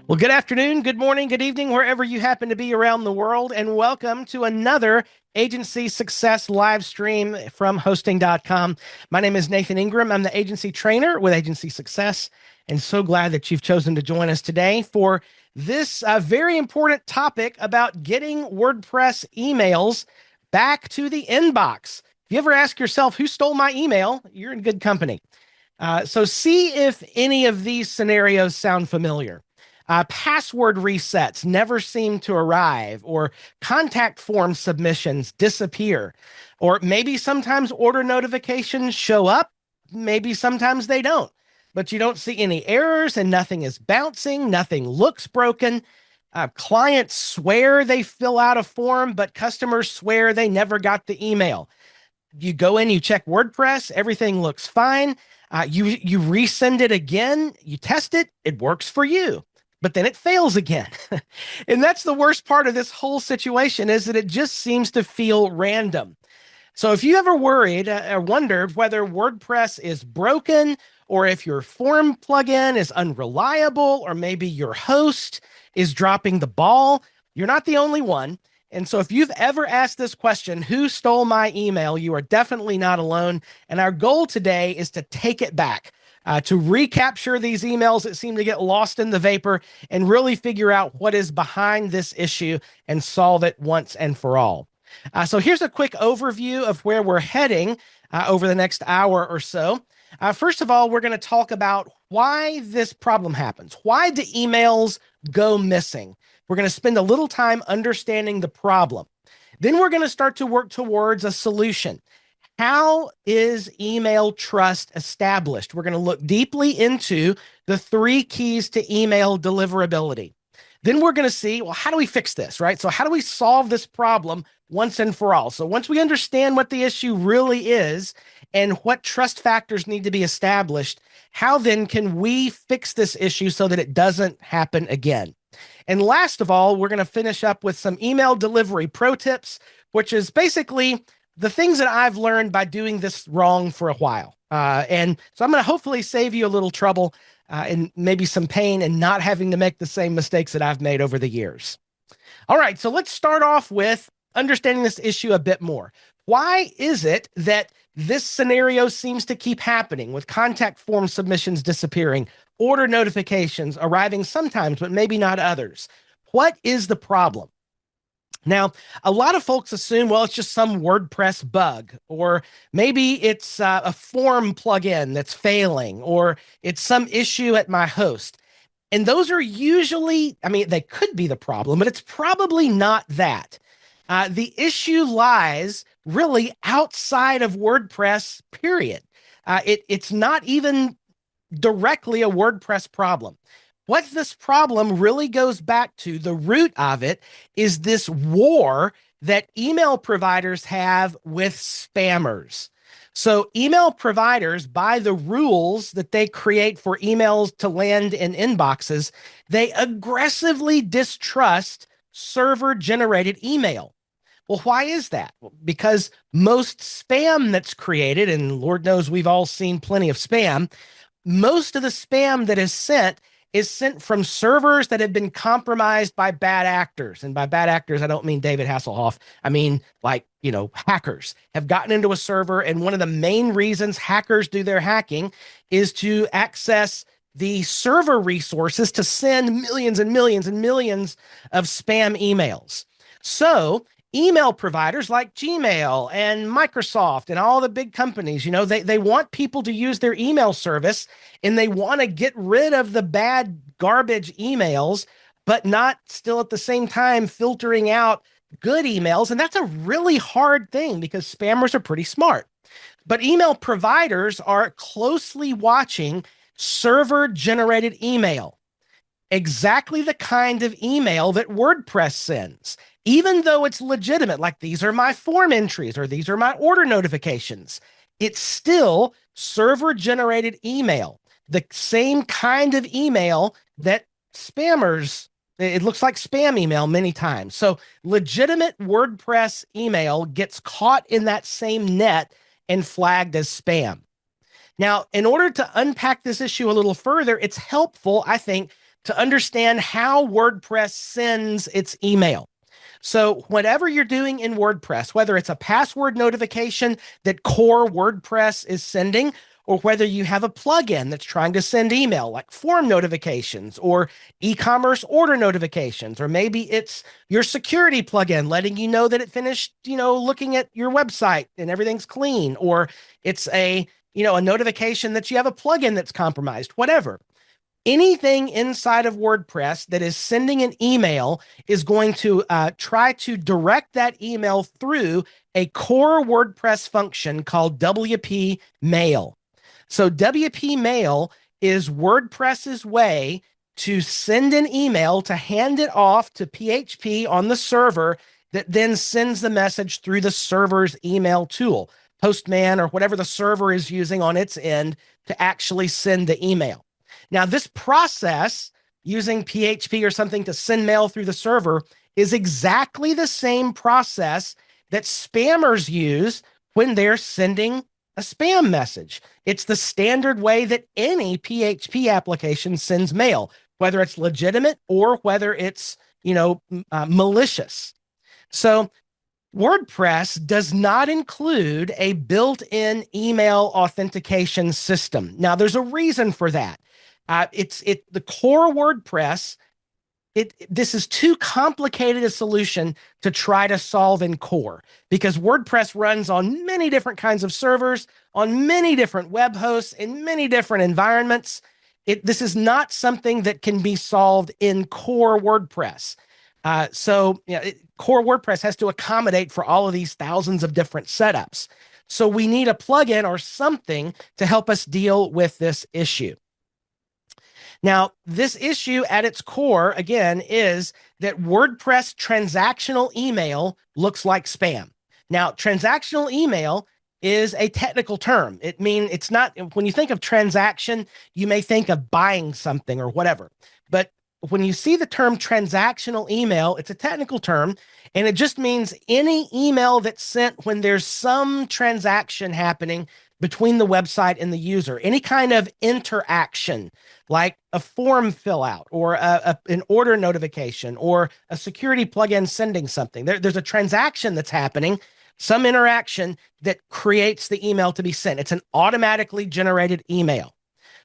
Well, good afternoon, good morning, good evening, wherever you happen to be around the world, and welcome to another Agency Success live stream from hosting.com. My name is Nathan Ingram. I'm the agency trainer with Agency Success, and so glad that you've chosen to join us today for this very important topic about getting WordPress emails back to the inbox. If you ever ask yourself, who stole my email? You're in good company. So see if any of these scenarios sound familiar. Password resets never seem to arrive, or contact form submissions disappear, or maybe sometimes order notifications show up, maybe sometimes they don't, but you don't see any errors and nothing is bouncing, nothing looks broken. Clients swear they fill out a form, but customers swear they never got the email. You go in, you check WordPress, everything looks fine. You resend it again, you test it, it works for you, but then it fails again. And that's the worst part of this whole situation, is that it just seems to feel random. So if you ever worried or wondered whether WordPress is broken, or if your form plugin is unreliable, or maybe your host is dropping the ball, you're not the only one. And so if you've ever asked this question, who stole my email, you are definitely not alone. And our goal today is to take it back, to recapture these emails that seem to get lost in the vapor and really figure out what is behind this issue and solve it once and for all. So here's a quick overview of where we're heading over the next hour or so. First of all, we're going to talk about why this problem happens. Why do emails go missing? We're going to spend a little time understanding the problem. Then we're going to start to work towards a solution. How is email trust established? We're going to look deeply into the 3 keys to email deliverability. Then we're going to see, well, how do we fix this, right? So how do we solve this problem once and for all? So once we understand what the issue really is and what trust factors need to be established, how then can we fix this issue so that it doesn't happen again? And last of all, we're going to finish up with some email delivery pro tips, which is basically the things that I've learned by doing this wrong for a while. And so I'm going to hopefully save you a little trouble and maybe some pain and not having to make the same mistakes that I've made over the years. All right, so let's start off with understanding this issue a bit more. Why is it that this scenario seems to keep happening, with contact form submissions disappearing, order notifications arriving sometimes, but maybe not others? What is the problem? Now, a lot of folks assume, well, it's just some WordPress bug, or maybe it's a form plugin that's failing, or it's some issue at my host. And those are usually, I mean, they could be the problem, but it's probably not that. The issue lies really outside of WordPress, period. It's not even directly a WordPress problem. What this problem really goes back to, the root of it, is this war that email providers have with spammers. So email providers, by the rules that they create for emails to land in inboxes, they aggressively distrust server-generated email. Well, why is that? Because most spam that's created, and Lord knows we've all seen plenty of spam, most of the spam that is sent from servers that have been compromised by bad actors. And by bad actors, I don't mean David Hasselhoff. I mean, hackers have gotten into a server. And one of the main reasons hackers do their hacking is to access the server resources to send millions and millions and millions of spam emails. So email providers like Gmail and Microsoft and all the big companies, they want people to use their email service, and they want to get rid of the bad garbage emails, but not still at the same time filtering out good emails. And that's a really hard thing because spammers are pretty smart. But email providers are closely watching server-generated email, exactly the kind of email that WordPress sends. Even though it's legitimate, like these are my form entries or these are my order notifications, it's still server-generated email, the same kind of email that spammers, it looks like spam email many times. So legitimate WordPress email gets caught in that same net and flagged as spam. Now, in order to unpack this issue a little further, it's helpful, I think, to understand how WordPress sends its email. So whatever you're doing in WordPress, whether it's a password notification that core WordPress is sending, or whether you have a plugin that's trying to send email like form notifications or e-commerce order notifications, or maybe it's your security plugin letting you know that it finished, looking at your website and everything's clean, or it's a notification that you have a plugin that's compromised, whatever. Anything inside of WordPress that is sending an email is going to try to direct that email through a core WordPress function called WP Mail. So WP Mail is WordPress's way to send an email to hand it off to PHP on the server that then sends the message through the server's email tool, Postman or whatever the server is using on its end to actually send the email. Now, this process using PHP or something to send mail through the server is exactly the same process that spammers use when they're sending a spam message. It's the standard way that any PHP application sends mail, whether it's legitimate or whether it's, malicious. So WordPress does not include a built-in email authentication system. Now, there's a reason for that. The core WordPress. This is too complicated a solution to try to solve in core, because WordPress runs on many different kinds of servers, on many different web hosts, in many different environments. This is not something that can be solved in core WordPress. Core WordPress has to accommodate for all of these thousands of different setups. So we need a plugin or something to help us deal with this issue. Now, this issue at its core, again, is that WordPress transactional email looks like spam. Now, transactional email is a technical term. It's not, when you think of transaction, you may think of buying something or whatever. But when you see the term transactional email, it's a technical term, and it just means any email that's sent when there's some transaction happening between the website and the user, any kind of interaction, like a form fill out or an order notification or a security plugin sending something. There's a transaction that's happening, some interaction that creates the email to be sent. It's an automatically generated email.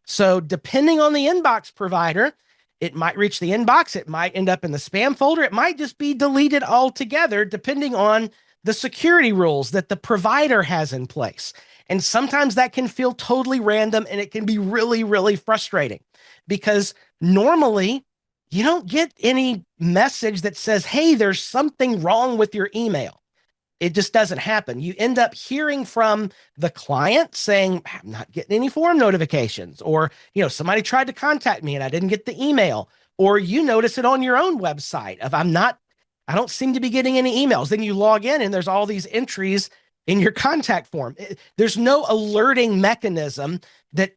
So depending on the inbox provider, it might reach the inbox, it might end up in the spam folder, it might just be deleted altogether, depending on the security rules that the provider has in place. And sometimes that can feel totally random, and it can be really, really frustrating, because normally you don't get any message that says, hey, there's something wrong with your email. It just doesn't happen. You end up hearing from the client saying, I'm not getting any form notifications, or, somebody tried to contact me and I didn't get the email, or you notice it on your own website of I don't seem to be getting any emails. Then you log in and there's all these entries in your contact form. There's no alerting mechanism that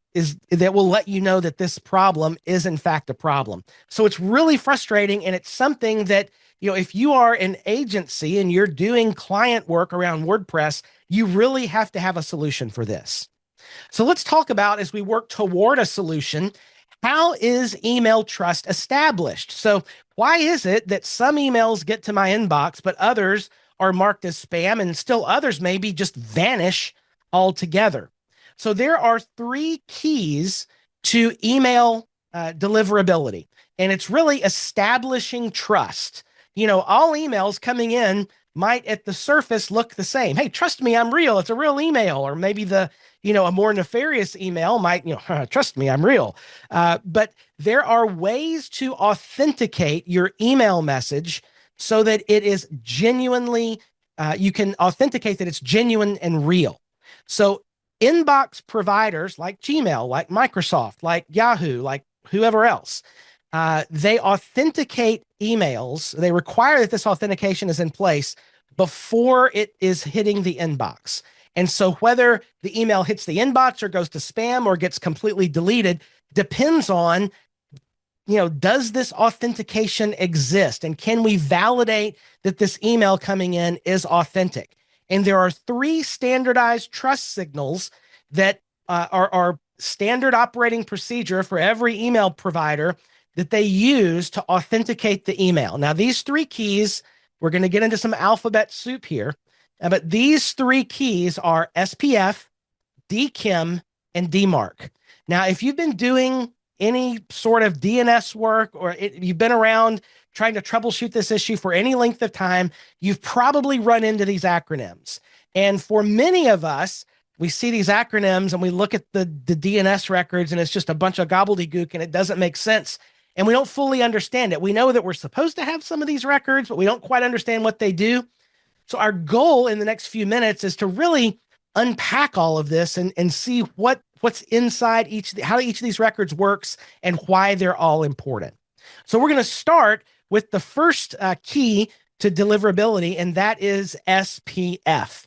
will let you know that this problem is in fact a problem. So it's really frustrating, and it's something that, if you are an agency and you're doing client work around WordPress, you really have to have a solution for this. So let's talk about, as we work toward a solution, how is email trust established? So why is it that some emails get to my inbox, but others are marked as spam, and still others maybe just vanish altogether? So there are 3 keys to email deliverability, and it's really establishing trust. All emails coming in might at the surface look the same. Hey, trust me, I'm real. It's a real email. Or maybe a more nefarious email might, trust me, I'm real. But there are ways to authenticate your email message so that it is genuinely, you can authenticate that it's genuine and real. So inbox providers like Gmail, like Microsoft, like Yahoo, like whoever else, they authenticate emails. They require that this authentication is in place before it is hitting the inbox. And so whether the email hits the inbox or goes to spam or gets completely deleted depends on, does this authentication exist? And can we validate that this email coming in is authentic? And there are 3 standardized trust signals that are standard operating procedure for every email provider that they use to authenticate the email. Now, these three keys, we're going to get into some alphabet soup here, but these three keys are SPF, DKIM, and DMARC. Now, if you've been doing any sort of DNS work or you've been around trying to troubleshoot this issue for any length of time, you've probably run into these acronyms. And for many of us, we see these acronyms and we look at the DNS records and it's just a bunch of gobbledygook and it doesn't make sense. And we don't fully understand it. We know that we're supposed to have some of these records, but we don't quite understand what they do. So our goal in the next few minutes is to really unpack all of this and see what's inside how each of these records works and why they're all important. So we're going to start with the first key to deliverability, and that is SPF.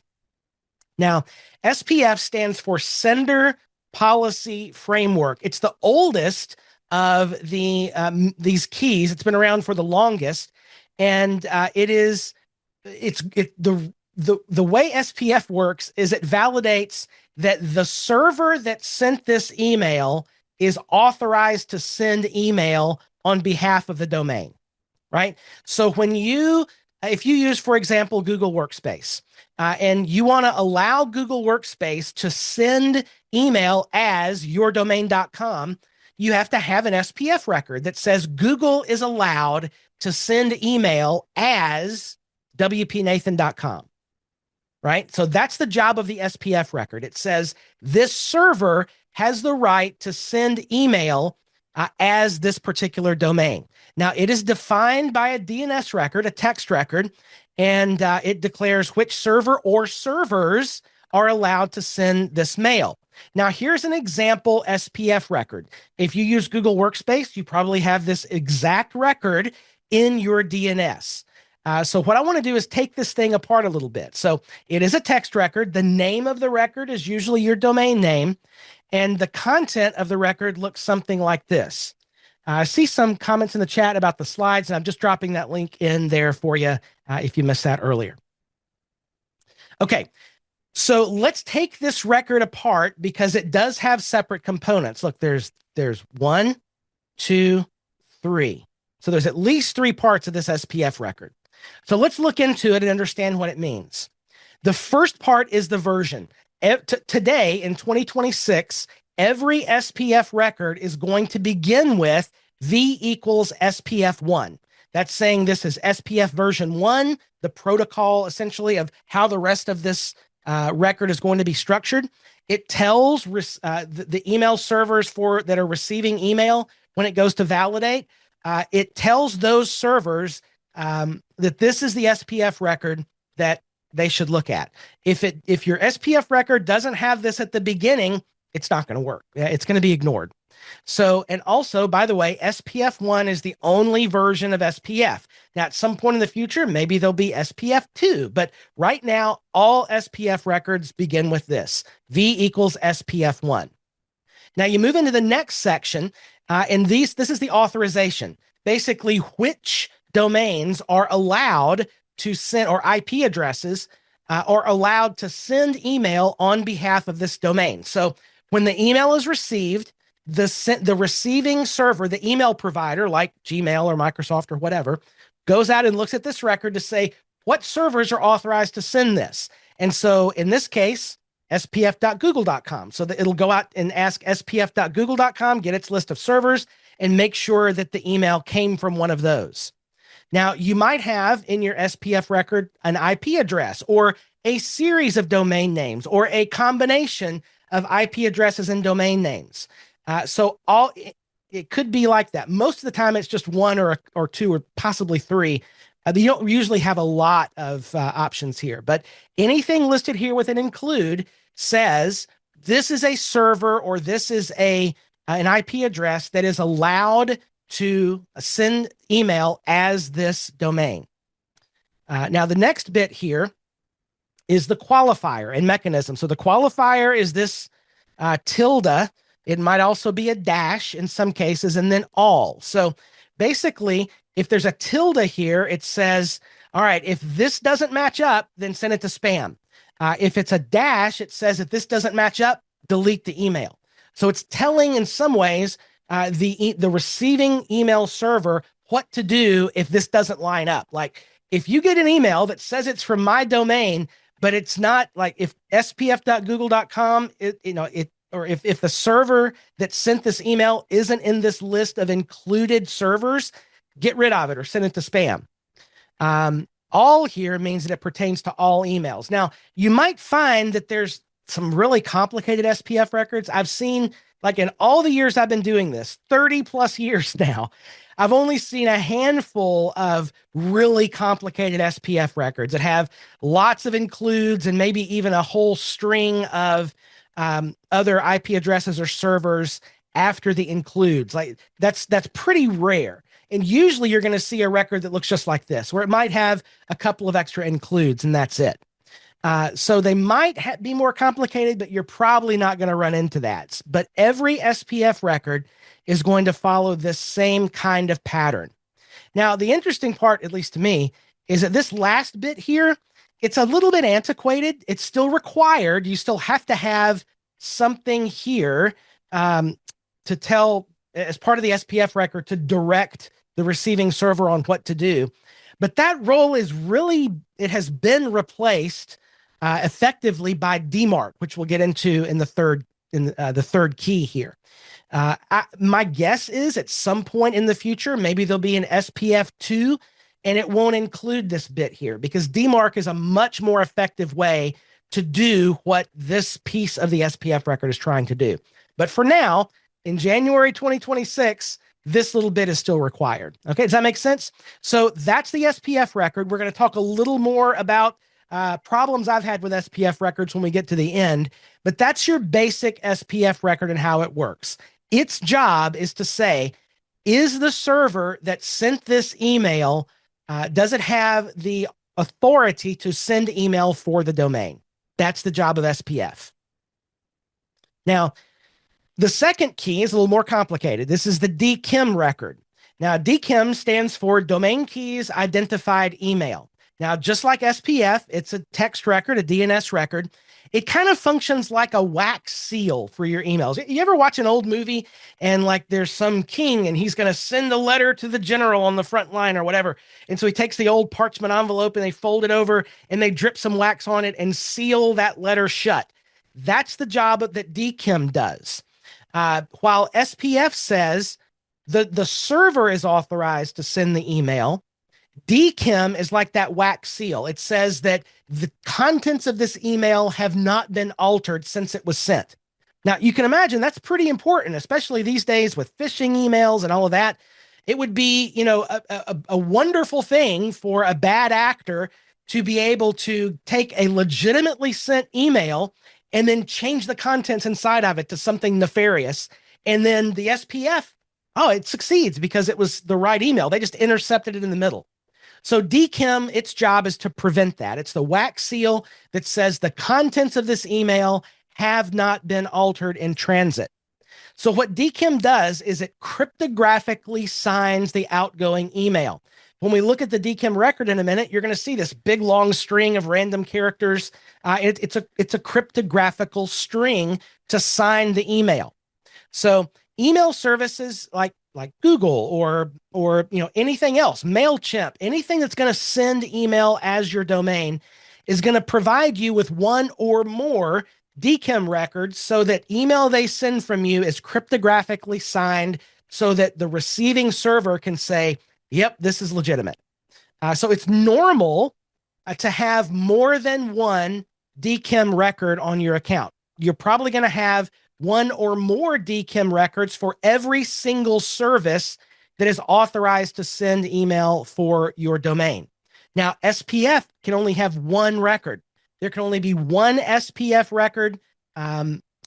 Now, SPF stands for Sender Policy Framework. It's the oldest of these keys. It's been around for the longest, and the way SPF works is it validates that the server that sent this email is authorized to send email on behalf of the domain, right? So if you use, for example, Google Workspace, and you want to allow Google Workspace to send email as yourdomain.com, you have to have an SPF record that says Google is allowed to send email as wpnathan.com, right? So that's the job of the SPF record. It says this server has the right to send email as this particular domain. Now, it is defined by a DNS record, a text record, and it declares which server or servers are allowed to send this mail. Now, here's an example SPF record. If you use Google Workspace, you probably have this exact record in your DNS. So what I want to do is take this thing apart a little bit. So it is a text record. The name of the record is usually your domain name, and the content of the record looks something like this. I see some comments in the chat about the slides, and I'm just dropping that link in there for you if you missed that earlier. Okay, so let's take this record apart because it does have separate components. Look, there's 1, 2, 3. So there's at least 3 parts of this SPF record. So let's look into it and understand what it means. The first part is the version. Today, in 2026, every SPF record is going to begin with V equals SPF 1. That's saying this is SPF version 1, the protocol essentially of how the rest of this record is going to be structured. It tells the email servers that are receiving email when it goes to validate. It tells those servers that this is the SPF record that they should look at. If your SPF record doesn't have this at the beginning, it's not going to work. It's going to be ignored. So, and also, by the way, SPF 1 is the only version of SPF. Now, at some point in the future, maybe there'll be SPF 2, but right now, all SPF records begin with this, V equals SPF 1. Now, you move into the next section, and this is the authorization. Basically, which domains are allowed to send, or IP addresses are allowed to send email on behalf of this domain. So when the email is received, the receiving server, the email provider like Gmail or Microsoft or whatever, goes out and looks at this record to say what servers are authorized to send this. And so in this case, spf.google.com. So that it'll go out and ask spf.google.com, get its list of servers, and make sure that the email came from one of those. Now, you might have in your SPF record an IP address or a series of domain names or a combination of IP addresses and domain names. So it could be like that. Most of the time, it's just 1 or 2 or possibly 3. You don't usually have a lot of options here, but anything listed here with an include says this is a server or this is an IP address that is allowed to send email as this domain. Now, the next bit here is the qualifier and mechanism. So the qualifier is this tilde. It might also be a dash in some cases, and then all. So basically, if there's a tilde here, it says, all right, if this doesn't match up, then send it to spam. If it's a dash, it says if this doesn't match up, delete the email. So it's telling in some ways the receiving email server what to do if this doesn't line up. Like if you get an email that says it's from my domain, but it's not, like if spf.google.com, or if the server that sent this email isn't in this list of included servers, get rid of it or send it to spam. All here means that it pertains to all emails. Now, you might find that there's some really complicated SPF records. I've seen, like in all the years I've been doing this, 30 plus years now, I've only seen a handful of really complicated SPF records that have lots of includes and maybe even a whole string of other IP addresses or servers after the includes. Like that's pretty rare. And usually you're going to see a record that looks just like this, where it might have a couple of extra includes and that's it. So they might be more complicated, but you're probably not going to run into that. But every SPF record is going to follow this same kind of pattern. Now, the interesting part, at least to me, is that this last bit here, it's a little bit antiquated. It's still required. You still have to have something here to tell, as part of the SPF record, to direct the receiving server on what to do. But that role is really, it has been replaced effectively by DMARC, which we'll get into in the third key here. My guess is at some point in the future, maybe there'll be an SPF2 and it won't include this bit here, because DMARC is a much more effective way to do what this piece of the SPF record is trying to do. But for now, in January 2026, this little bit is still required. Okay, does that make sense? So that's the SPF record. We're going to talk a little more about problems I've had with SPF records when we get to the end, but that's your basic SPF record and how it works. Its job is to say, is the server that sent this email, does it have the authority to send email for the domain? That's the job of SPF. Now, the second key is a little more complicated. This is the DKIM record. Now, DKIM stands for Domain Keys Identified Email. Now, just like SPF, it's a text record, a DNS record. It kind of functions like a wax seal for your emails. You ever watch an old movie and like there's some king and he's going to send a letter to the general on the front line or whatever. And so he takes the old parchment envelope and they fold it over and they drip some wax on it and seal that letter shut. That's the job that DKIM does. While SPF says the server is authorized to send the email, DKIM is like that wax seal. It says that the contents of this email have not been altered since it was sent. Now, you can imagine that's pretty important, especially these days with phishing emails and all of that. It would be, a wonderful thing for a bad actor to be able to take a legitimately sent email and then change the contents inside of it to something nefarious. And then the SPF, it succeeds because it was the right email. They just intercepted it in the middle. So DKIM, its job is to prevent that. It's the wax seal that says the contents of this email have not been altered in transit. So what DKIM does is it cryptographically signs the outgoing email. When we look at the DKIM record in a minute, you're going to see this big long string of random characters. It's a cryptographical string to sign the email. So email services like Google or anything else, MailChimp, anything that's going to send email as your domain is going to provide you with one or more DKIM records so that email they send from you is cryptographically signed so that the receiving server can say, yep, this is legitimate. So it's normal to have more than one DKIM record on your account. You're probably going to have one or more DKIM records for every single service that is authorized to send email for your domain. Now, SPF can only have one record. There can only be one SPF record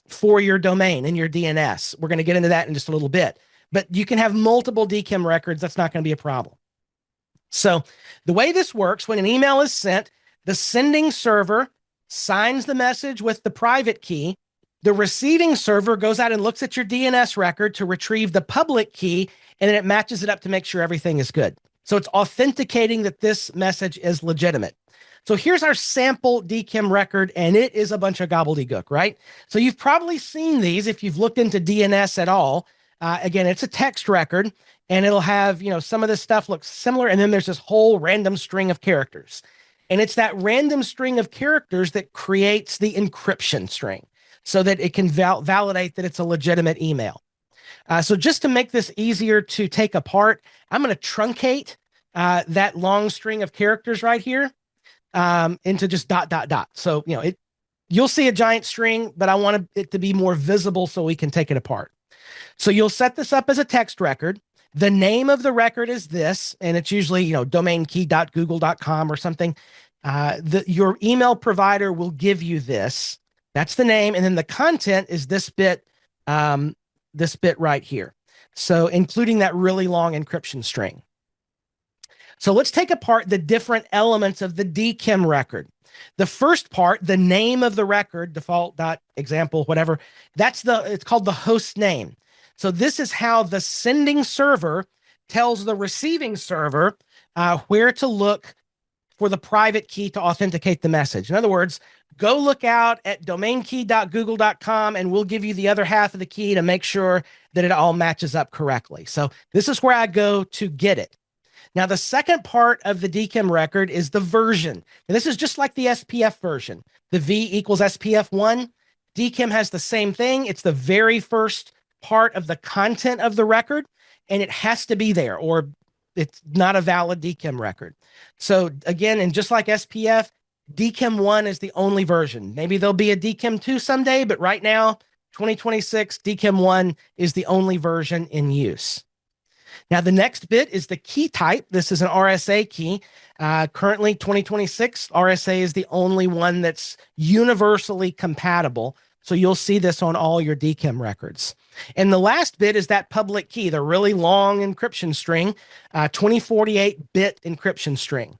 for your domain and your DNS. We're going to get into that in just a little bit. But you can have multiple DKIM records. That's not going to be a problem. So the way this works, when an email is sent, the sending server signs the message with the private key. The receiving server goes out and looks at your DNS record to retrieve the public key, and then it matches it up to make sure everything is good. So it's authenticating that this message is legitimate. So here's our sample DKIM record, and it is a bunch of gobbledygook, right? So you've probably seen these if you've looked into DNS at all. Again, it's a text record, and it'll have, some of this stuff looks similar, and then there's this whole random string of characters. And it's that random string of characters that creates the encryption string so that it can validate that it's a legitimate email. So just to make this easier to take apart, I'm going to truncate that long string of characters right here into just ... So, you'll see a giant string, but I want it to be more visible so we can take it apart. So you'll set this up as a text record. The name of the record is this, and it's usually, domainkey.google.com or something. Your email provider will give you this. That's the name. And then the content is this bit right here. So including that really long encryption string. So let's take apart the different elements of the DKIM record. The first part, the name of the record, default.example, whatever, it's called the host name. So this is how the sending server tells the receiving server where to look for the private key to authenticate the message. In other words, go look out at domainkey.google.com and we'll give you the other half of the key to make sure that it all matches up correctly. So this is where I go to get it. Now, the second part of the DKIM record is the version. And this is just like the SPF version. The V equals SPF1. DKIM has the same thing. It's the very first part of the content of the record, and it has to be there or it's not a valid DKIM record. So again, and just like SPF, DKIM 1 is the only version. Maybe there'll be a DKIM 2 someday, but right now, 2026, DKIM 1 is the only version in use. Now, the next bit is the key type. This is an RSA key. Currently, 2026, RSA is the only one that's universally compatible. So you'll see this on all your DKIM records. And the last bit is that public key, the really long encryption string, 2048-bit encryption string.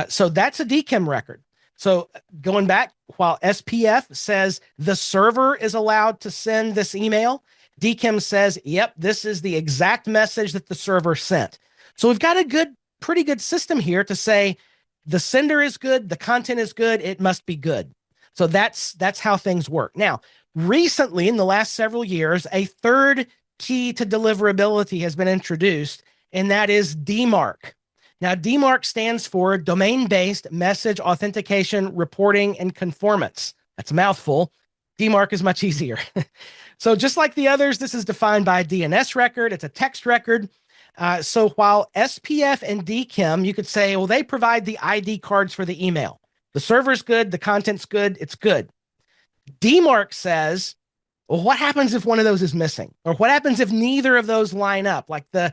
So that's a DKIM record. So going back, while SPF says the server is allowed to send this email, DKIM says, yep, this is the exact message that the server sent. So we've got a pretty good system here to say the sender is good, the content is good, it must be good. So that's how things work. Now, recently, in the last several years, a third key to deliverability has been introduced, and that is DMARC. Now, DMARC stands for Domain-Based Message Authentication, Reporting, and Conformance. That's a mouthful. DMARC is much easier. So just like the others, this is defined by a DNS record. It's a text record. So while SPF and DKIM, you could say, well, they provide the ID cards for the email. The server's good, the content's good, it's good. DMARC says, well, what happens if one of those is missing? Or what happens if neither of those line up? Like the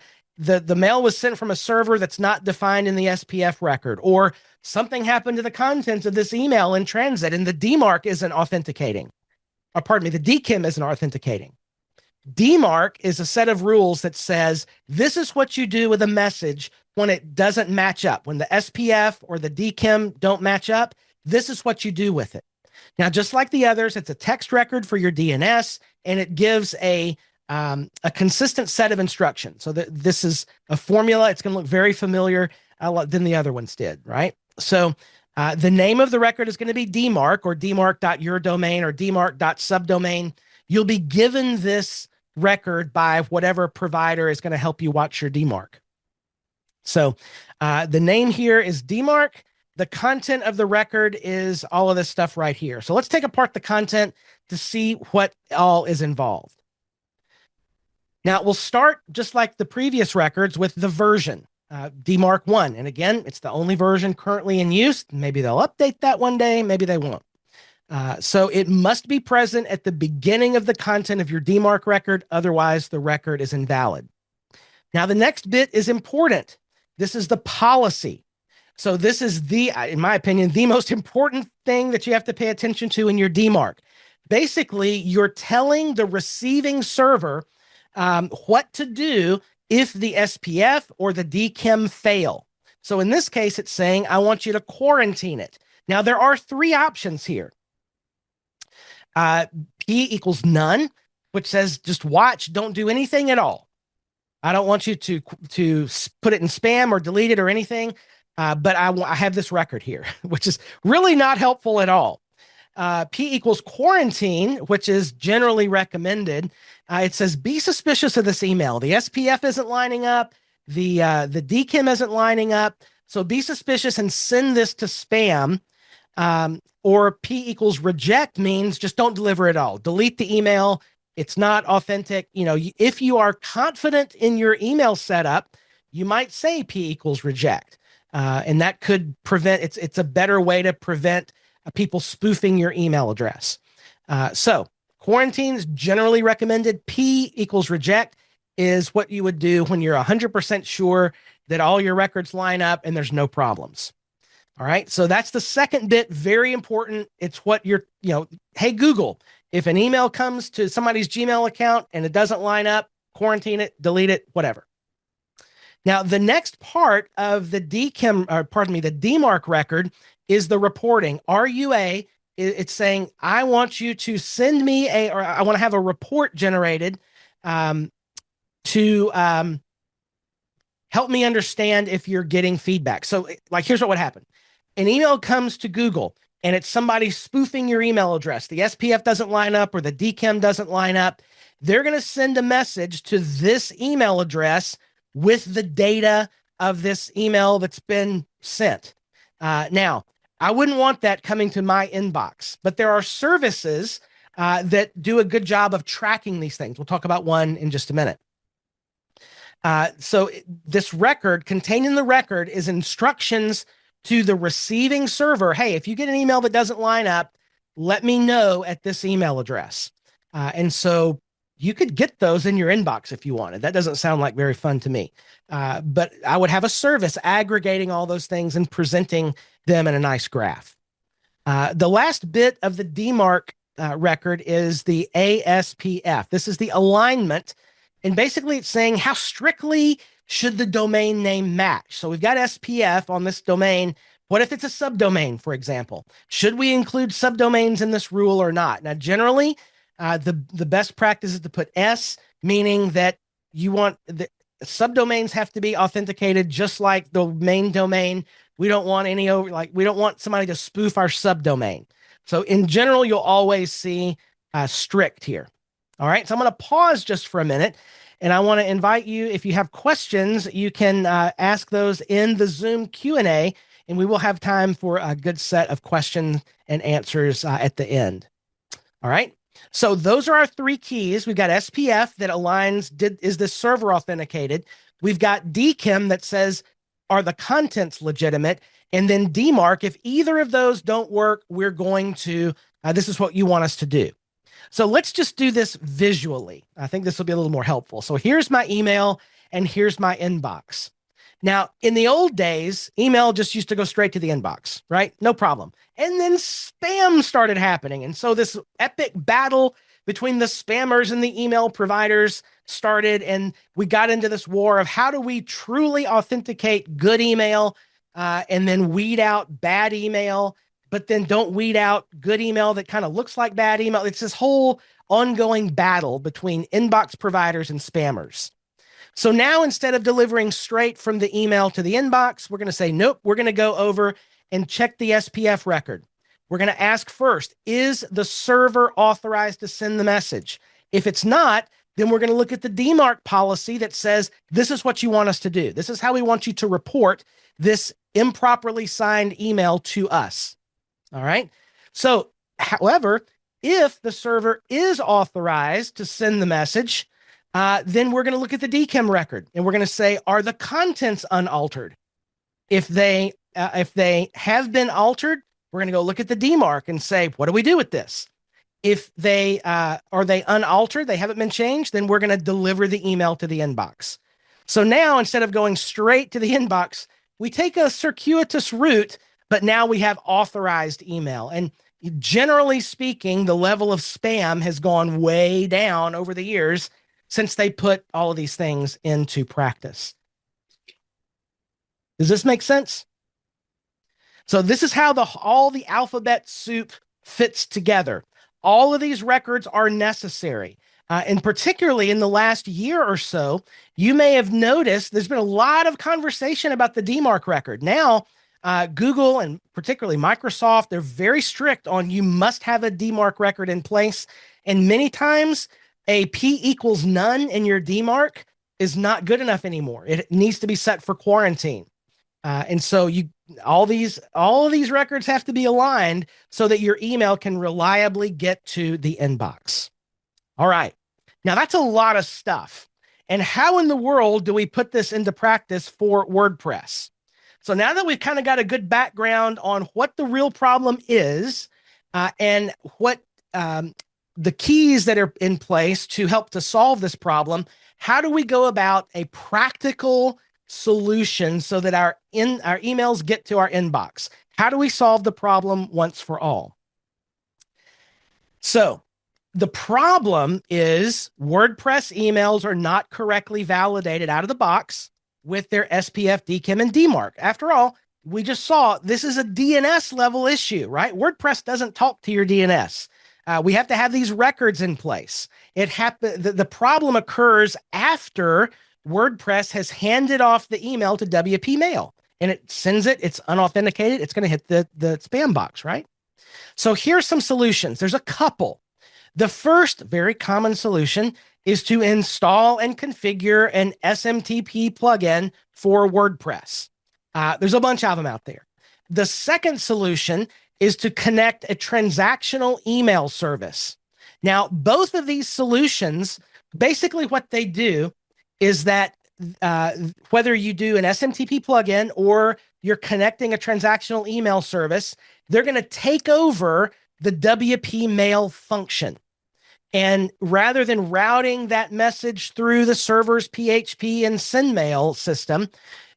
mail was sent from a server that's not defined in the SPF record, or something happened to the contents of this email in transit and the DMARC isn't authenticating. Or pardon me, the DKIM isn't authenticating. DMARC is a set of rules that says this is what you do with a message when it doesn't match up. When the SPF or the DKIM don't match up, this is what you do with it. Now, just like the others, it's a text record for your DNS, and it gives a consistent set of instructions. So this is a formula. It's going to look very familiar than the other ones did, right? So the name of the record is going to be DMARC or DMARC.yourdomain or DMARC.subdomain. You'll be given this record by whatever provider is going to help you watch your DMARC. So the name here is DMARC. The content of the record is all of this stuff right here. So let's take apart the content to see what all is involved. Now, we'll start just like the previous records with the version. DMARC 1. And again, it's the only version currently in use. Maybe they'll update that one day. Maybe they won't. So it must be present at the beginning of the content of your DMARC record. Otherwise, the record is invalid. Now, the next bit is important. This is the policy. So this is in my opinion, the most important thing that you have to pay attention to in your DMARC. Basically, you're telling the receiving server what to do if the SPF or the DKIM fail. So in this case, it's saying, I want you to quarantine it. Now, there are three options here. P equals none, which says just watch, don't do anything at all. I don't want you to put it in spam or delete it or anything, but I have this record here, which is really not helpful at all. P equals quarantine, which is generally recommended. It says, be suspicious of this email. The SPF isn't lining up. The DKIM isn't lining up. So be suspicious and send this to spam. Or P equals reject means just don't deliver it all. Delete the email. It's not authentic. If you are confident in your email setup, you might say P equals reject. And that could prevent, it's a better way to prevent people spoofing your email address. So quarantines generally recommended. P equals reject is what you would do when you're 100% sure that all your records line up and there's no problems. All right. So that's the second bit. Very important. It's what you're, hey, Google, if an email comes to somebody's Gmail account and it doesn't line up, quarantine it, delete it, whatever. Now, the next part of the the DMARC record is the reporting. RUA, it's saying, I want you to send me or I want to have a report generated to help me understand if you're getting feedback. So like, here's what would happen. An email comes to Google and it's somebody spoofing your email address. The SPF doesn't line up or the DKIM doesn't line up. They're going to send a message to this email address with the data of this email that's been sent. Now, I wouldn't want that coming to my inbox, but there are services that do a good job of tracking these things. We'll talk about one in just a minute. So this record, contained in the record, is instructions to the receiving server. Hey, if you get an email that doesn't line up, let me know at this email address. And so you could get those in your inbox if you wanted. That doesn't sound like very fun to me. But I would have a service aggregating all those things and presenting them in a nice graph. The last bit of the DMARC record is the ASPF. This is the alignment. And basically it's saying how strictly should the domain name match. So we've got SPF on this domain. What if it's a subdomain, for example? Should we include subdomains in this rule or not? Now, generally, the best practice is to put S, meaning that you want the subdomains have to be authenticated just like the main domain. We don't want we don't want somebody to spoof our subdomain. So in general, you'll always see strict here. All right, so I'm going to pause just for a minute, and I want to invite you, if you have questions, you can ask those in the Zoom Q&A, and we will have time for a good set of questions and answers at the end. All right, so those are our three keys. We've got SPF that aligns, is this server authenticated? We've got DKIM that says, are the contents legitimate? And then DMARC, if either of those don't work, we're going to, this is what you want us to do. So let's just do this visually. I think this will be a little more helpful. So here's my email and here's my inbox. Now, in the old days, email just used to go straight to the inbox, right? No problem. And then spam started happening. And so this epic battle between the spammers and the email providers started, and we got into this war of how do we truly authenticate good email and then weed out bad email, but then don't weed out good email that kind of looks like bad email. It's this whole ongoing battle between inbox providers and spammers. So now instead of delivering straight from the email to the inbox, we're going to say, nope, we're going to go over and check the SPF record. We're going to ask first, is the server authorized to send the message? If it's not, then we're going to look at the DMARC policy that says, this is what you want us to do. This is how we want you to report this improperly signed email to us. All right. So, however, if the server is authorized to send the message, then we're going to look at the DKIM record and we're going to say, are the contents unaltered? If they have been altered, we're going to go look at the DMARC and say, what do we do with this? If they are they unaltered, they haven't been changed, then we're going to deliver the email to the inbox. So now instead of going straight to the inbox, we take a circuitous route, but now we have authorized email. And generally speaking, the level of spam has gone way down over the years since they put all of these things into practice. Does this make sense? So this is how all the alphabet soup fits together. All of these records are necessary. And particularly in the last year or so, you may have noticed there's been a lot of conversation about the DMARC record. Now, Google and particularly Microsoft, they're very strict on you must have a DMARC record in place. And many times a p equals none in your DMARC is not good enough anymore. It needs to be set for quarantine. And so all of these records have to be aligned so that your email can reliably get to the inbox. All right. Now that's a lot of stuff. And how in the world do we put this into practice for WordPress? So now that we've kind of got a good background on what the real problem is, and what the keys that are in place to help to solve this problem, how do we go about a practical solution so that our emails get to our inbox? How do we solve the problem once for all? So the problem is WordPress emails are not correctly validated out of the box with their SPF, DKIM, and DMARC. After all, we just saw this is a DNS level issue, right? WordPress doesn't talk to your DNS. We have to have these records in place. The problem occurs after WordPress has handed off the email to WP Mail, and it sends it. It's unauthenticated. It's going to hit the spam box, right? So here's some solutions. There's a couple. The first very common solution is to install and configure an SMTP plugin for WordPress. There's a bunch of them out there. The second solution is to connect a transactional email service. Now, both of these solutions, basically what they do is that whether you do an SMTP plugin or you're connecting a transactional email service, they're going to take over the WP Mail function. And rather than routing that message through the server's PHP and SendMail system,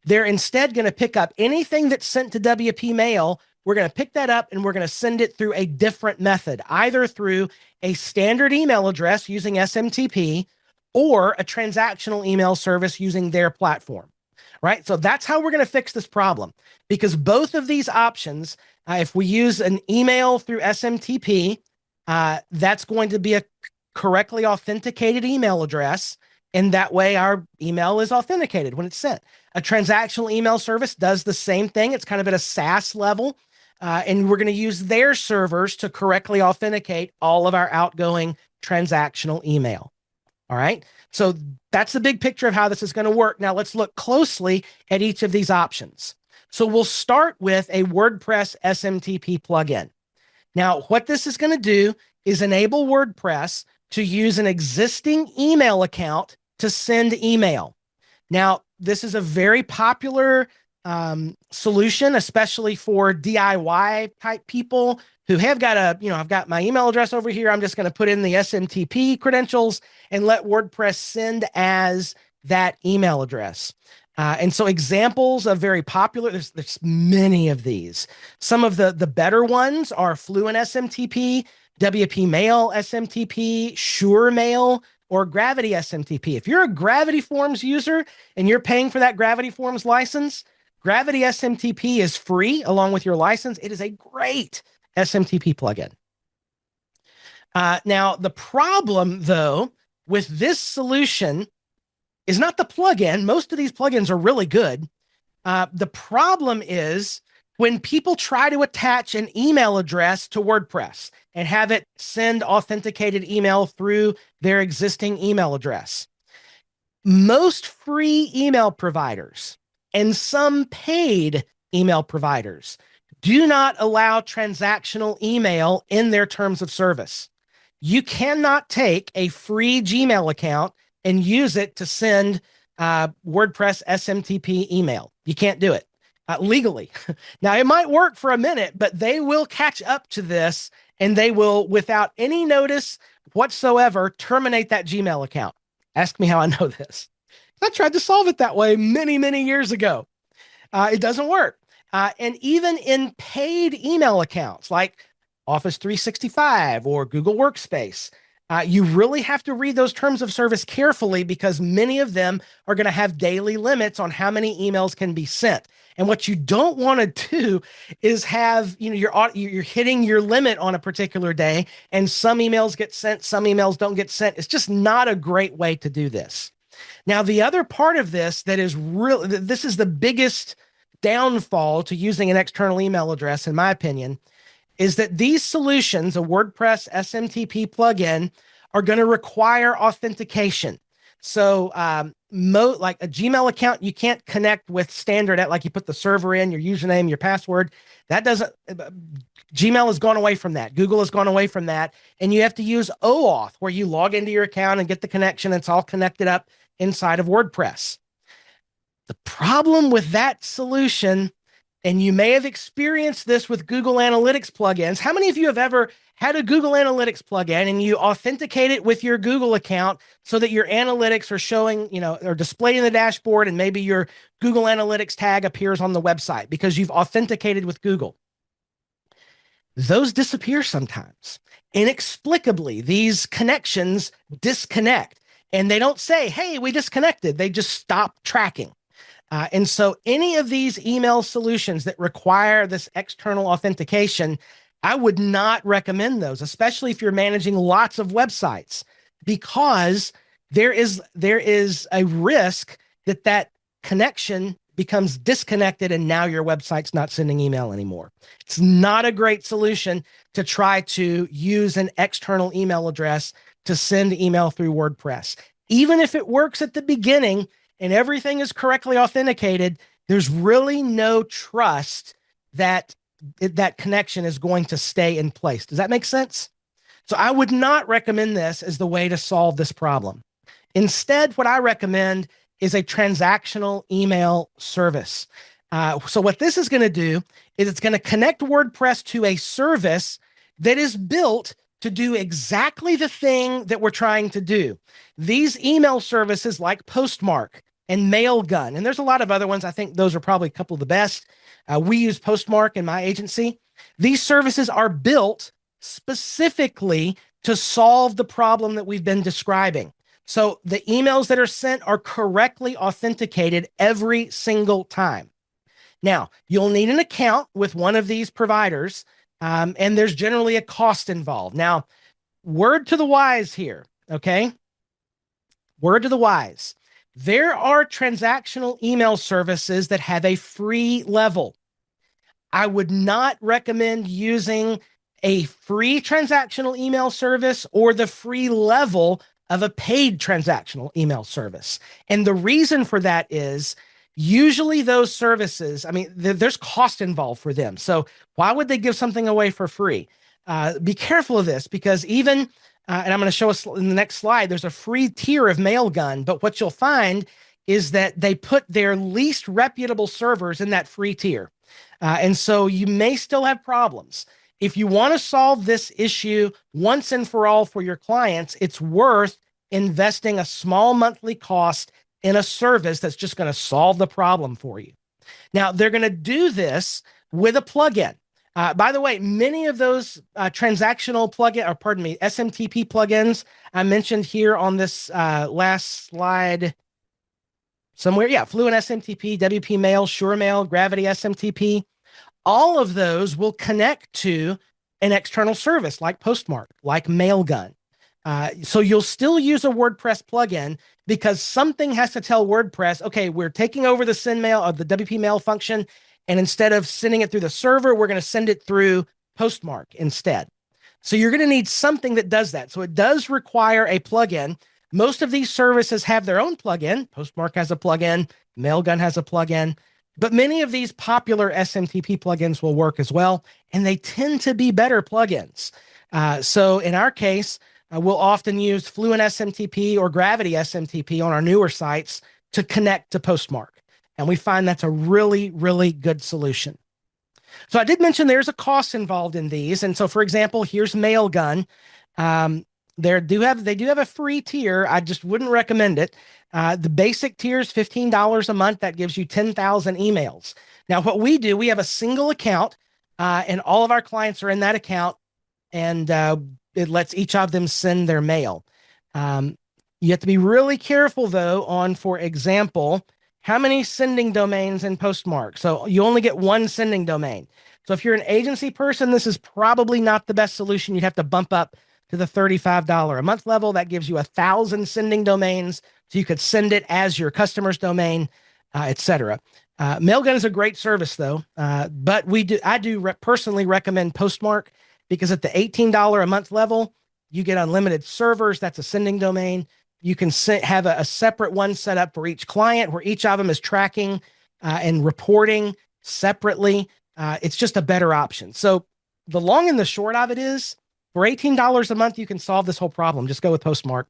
they're instead going to pick up anything that's sent to WP Mail. We're going to pick that up and we're going to send it through a different method, either through a standard email address using SMTP or a transactional email service using their platform, right? So that's how we're going to fix this problem, because both of these options, if we use an email through SMTP, that's going to be a correctly authenticated email address. And that way our email is authenticated when it's sent. A transactional email service does the same thing. It's kind of at a SaaS level. And we're going to use their servers to correctly authenticate all of our outgoing transactional email. All right. So that's the big picture of how this is going to work. Now let's look closely at each of these options. So we'll start with a WordPress SMTP plugin. Now, what this is going to do is enable WordPress to use an existing email account to send email. Now, this is a very popular solution, especially for DIY type people who have got I've got my email address over here. I'm just going to put in the SMTP credentials and let WordPress send as that email address. And so examples of very popular, there's many of these. Some of the better ones are Fluent SMTP, WP Mail SMTP, Sure Mail, or Gravity SMTP. If you're a Gravity Forms user and you're paying for that Gravity Forms license, Gravity SMTP is free along with your license. It is a great SMTP plugin. Now, the problem, though, with this solution is not the plugin. Most of these plugins are really good. The problem is when people try to attach an email address to WordPress and have it send authenticated email through their existing email address. Most free email providers and some paid email providers do not allow transactional email in their terms of service. You cannot take a free Gmail account and use it to send WordPress SMTP email. You can't do it legally. Now, it might work for a minute, but they will catch up to this and they will, without any notice whatsoever, terminate that Gmail account. Ask me how I know this. I tried to solve it that way many, many years ago. It doesn't work. And even in paid email accounts like Office 365 or Google Workspace, you really have to read those terms of service carefully because many of them are going to have daily limits on how many emails can be sent. And what you don't want to do is have, you're hitting your limit on a particular day and some emails get sent, some emails don't get sent. It's just not a great way to do this. Now, the other part of this that is this is the biggest downfall to using an external email address, in my opinion, is that these solutions, a WordPress SMTP plugin, are going to require authentication. So like a Gmail account, you can't connect with standard at, like you put the server in, your username, your password. That doesn't, Gmail has gone away from that. Google has gone away from that. And you have to use OAuth, where you log into your account and get the connection. It's all connected up inside of WordPress. The problem with that solution, and you may have experienced this with Google Analytics plugins. How many of you have ever had a Google Analytics plugin and you authenticate it with your Google account so that your analytics are showing, or displayed in the dashboard, and maybe your Google Analytics tag appears on the website because you've authenticated with Google? Those disappear sometimes. Inexplicably, these connections disconnect, and they don't say, hey, we disconnected. They just stop tracking. And so any of these email solutions that require this external authentication, I would not recommend those, especially if you're managing lots of websites, because there is a risk that connection becomes disconnected and now your website's not sending email anymore. It's not a great solution to try to use an external email address to send email through WordPress. Even if it works at the beginning and everything is correctly authenticated, there's really no trust that that connection is going to stay in place. Does that make sense? So I would not recommend this as the way to solve this problem. Instead, what I recommend is a transactional email service. So what this is going to do is it's going to connect WordPress to a service that is built to do exactly the thing that we're trying to do. These email services like Postmark and Mailgun, and there's a lot of other ones. I think those are probably a couple of the best. We use Postmark in my agency. These services are built specifically to solve the problem that we've been describing. So the emails that are sent are correctly authenticated every single time. Now, you'll need an account with one of these providers, and there's generally a cost involved. Now, word to the wise here, okay? Word to the wise. There are transactional email services that have a free level. I would not recommend using a free transactional email service or the free level of a paid transactional email service. And the reason for that is usually those services, I mean, there's cost involved for them. So why would they give something away for free? Be careful of this, because even, and I'm going to show us in the next slide, there's a free tier of Mailgun, but what you'll find is that they put their least reputable servers in that free tier. And so you may still have problems. If you want to solve this issue once and for all for your clients, it's worth investing a small monthly cost in a service that's just going to solve the problem for you. Now, they're going to do this with a plugin. By the way, many of those SMTP plugins I mentioned here on this last slide somewhere. Yeah, Fluent SMTP, WP Mail, SureMail, Gravity SMTP. All of those will connect to an external service like Postmark, like Mailgun. So you'll still use a WordPress plugin, because something has to tell WordPress, okay, we're taking over the send mail of the WP Mail function, and instead of sending it through the server, we're going to send it through Postmark instead. So you're going to need something that does that. So it does require a plugin. Most of these services have their own plugin. Postmark has a plugin. Mailgun has a plugin. But many of these popular SMTP plugins will work as well, and they tend to be better plugins. So in our case, we'll often use Fluent SMTP or Gravity SMTP on our newer sites to connect to Postmark. And we find that's a really, really good solution. So I did mention there's a cost involved in these. And so, for example, here's Mailgun. They do have a free tier. I just wouldn't recommend it. The basic tier is $15 a month. That gives you 10,000 emails. Now, what we do, we have a single account, and all of our clients are in that account, and it lets each of them send their mail. You have to be really careful, though, on, for example, how many sending domains in Postmark. So you only get one sending domain. So if you're an agency person, this is probably not the best solution. You'd have to bump up to the $35 a month level. That gives you 1,000 sending domains, so you could send it as your customer's domain, etc. Mailgun is a great service, though, but I do personally recommend Postmark, because at the $18 a month level, You get unlimited servers. That's a sending domain. You can have a separate one set up for each client where each of them is tracking and reporting separately. It's just a better option. So the long and the short of it is, for $18 a month, you can solve this whole problem. Just go with Postmark.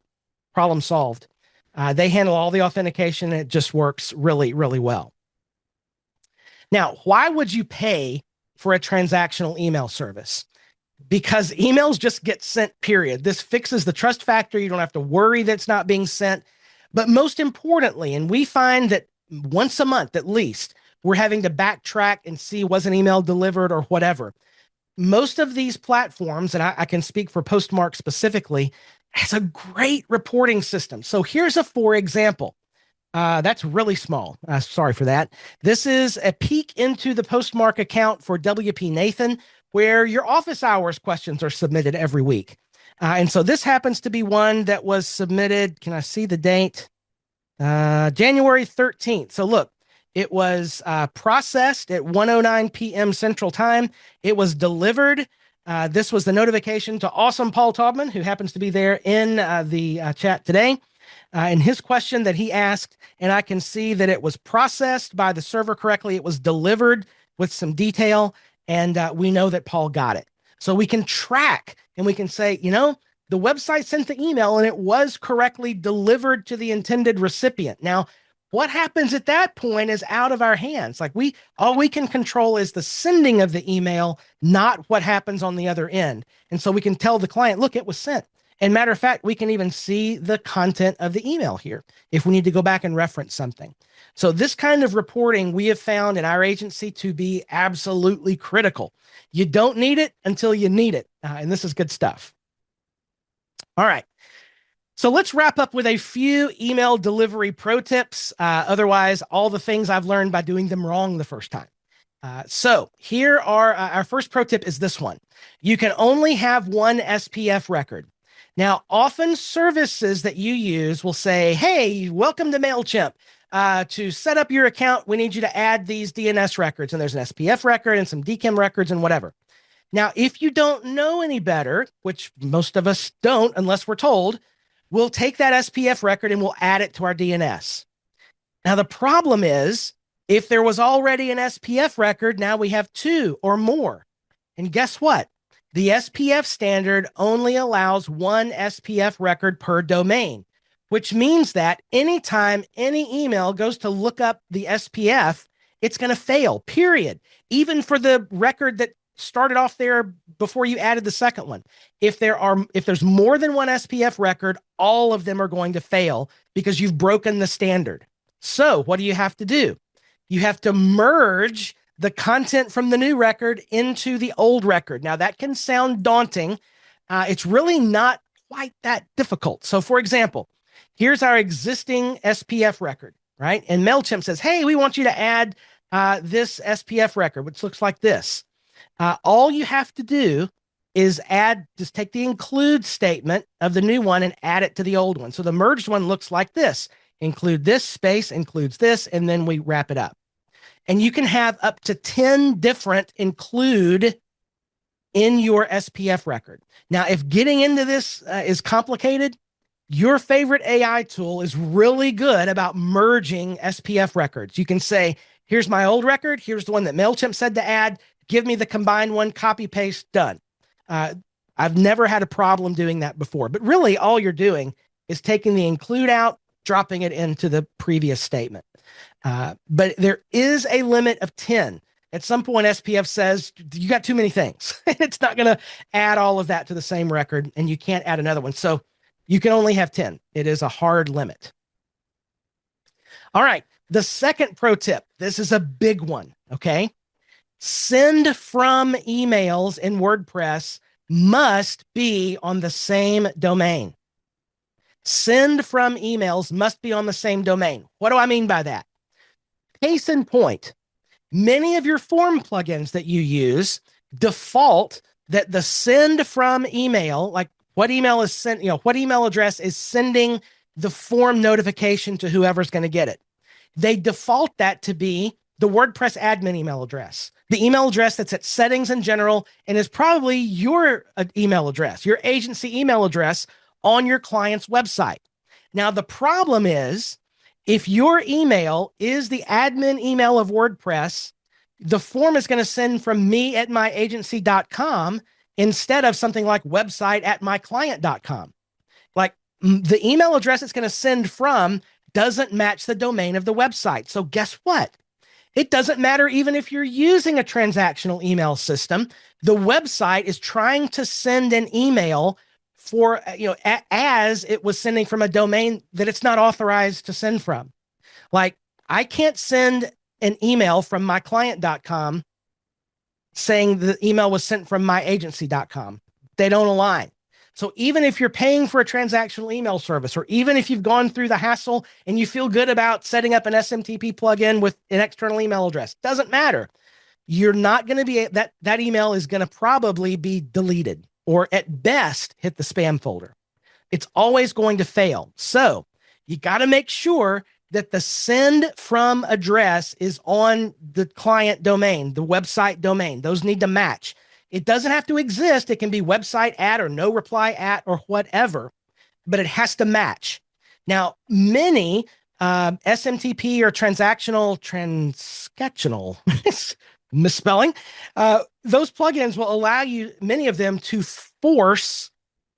Problem solved. They handle all the authentication. And it just works really, really well. Now, why would you pay for a transactional email service? Because emails just get sent, period. This fixes the trust factor. You don't have to worry that it's not being sent. But most importantly, and we find that once a month at least, we're having to backtrack and see was an email delivered or whatever. Most of these platforms, and I can speak for Postmark specifically, has a great reporting system. So here's a for example. That's really small. Sorry for that. This is a peek into the Postmark account for WP Nathan, where your office hours questions are submitted every week. And so this happens to be one that was submitted. Can I see the date? January 13th. So look, it was processed at 1:09 p.m. Central Time. It was delivered. This was the notification to awesome Paul Taubman, who happens to be there in the chat today. And his question that he asked, and I can see that it was processed by the server correctly. It was delivered with some detail, and we know that Paul got it. So we can track and we can say, you know, the website sent the email and it was correctly delivered to the intended recipient. Now, what happens at that point is out of our hands. Like all we can control is the sending of the email, not what happens on the other end. And so we can tell the client, look, it was sent. And matter of fact, we can even see the content of the email here if we need to go back and reference something. So this kind of reporting we have found in our agency to be absolutely critical. You don't need it until you need it. And this is good stuff. All right. So let's wrap up with a few email delivery pro tips. Otherwise, all the things I've learned by doing them wrong the first time. So here are our first pro tip is this one. You can only have one SPF record. Now, often services that you use will say, hey, welcome to MailChimp. To set up your account, we need you to add these DNS records. And there's an SPF record and some DKIM records and whatever. Now, if you don't know any better, which most of us don't unless we're told, we'll take that SPF record and we'll add it to our DNS. Now, the problem is, if there was already an SPF record, now we have two or more. And guess what? The SPF standard only allows one SPF record per domain, which means that anytime any email goes to look up the SPF, it's going to fail, period. Even for the record that started off there before you added the second one. If there's more than one SPF record, all of them are going to fail because you've broken the standard. So what do you have to do? You have to merge the content from the new record into the old record. Now that can sound daunting. It's really not quite that difficult. So for example, here's our existing SPF record, right? And MailChimp says, hey, we want you to add this SPF record, which looks like this. All you have to do is just take the include statement of the new one and add it to the old one. So the merged one looks like this. Include this space, includes this, and then we wrap it up. And you can have up to 10 different include in your SPF record. Now, if getting into this is complicated, your favorite AI tool is really good about merging SPF records. You can say, here's my old record. Here's the one that MailChimp said to add. Give me the combined one, copy, paste, done. I've never had a problem doing that before. But really, all you're doing is taking the include out, dropping it into the previous statement. But there is a limit of 10. At some point, SPF says, you got too many things. It's not going to add all of that to the same record, and you can't add another one. So you can only have 10. It is a hard limit. All right. The second pro tip. This is a big one, okay? Send from emails in WordPress must be on the same domain. Send from emails must be on the same domain. What do I mean by that? Case in point, many of your form plugins that you use default that the send from email, like what email is sent, what email address is sending the form notification to whoever's going to get it. They default that to be the WordPress admin email address, the email address that's at settings in general and is probably your email address, your agency email address on your client's website. Now, the problem is if your email is the admin email of WordPress, the form is going to send from me at myagency.com instead of something like website at myclient.com. Like the email address it's going to send from doesn't match the domain of the website. So guess what? It doesn't matter even if you're using a transactional email system. The website is trying to send an email for, as it was sending from a domain that it's not authorized to send from. Like I can't send an email from myclient.com saying the email was sent from myagency.com. They don't align. So even if you're paying for a transactional email service, or even if you've gone through the hassle and you feel good about setting up an SMTP plugin with an external email address, doesn't matter. You're not going to be, that email is going to probably be deleted or at best hit the spam folder. It's always going to fail. So you got to make sure that the send from address is on the client domain, the website domain. Those need to match. It doesn't have to exist. It can be website at or no reply at or whatever, but it has to match. Now, many SMTP or transactional, misspelling, those plugins will allow you, many of them, to force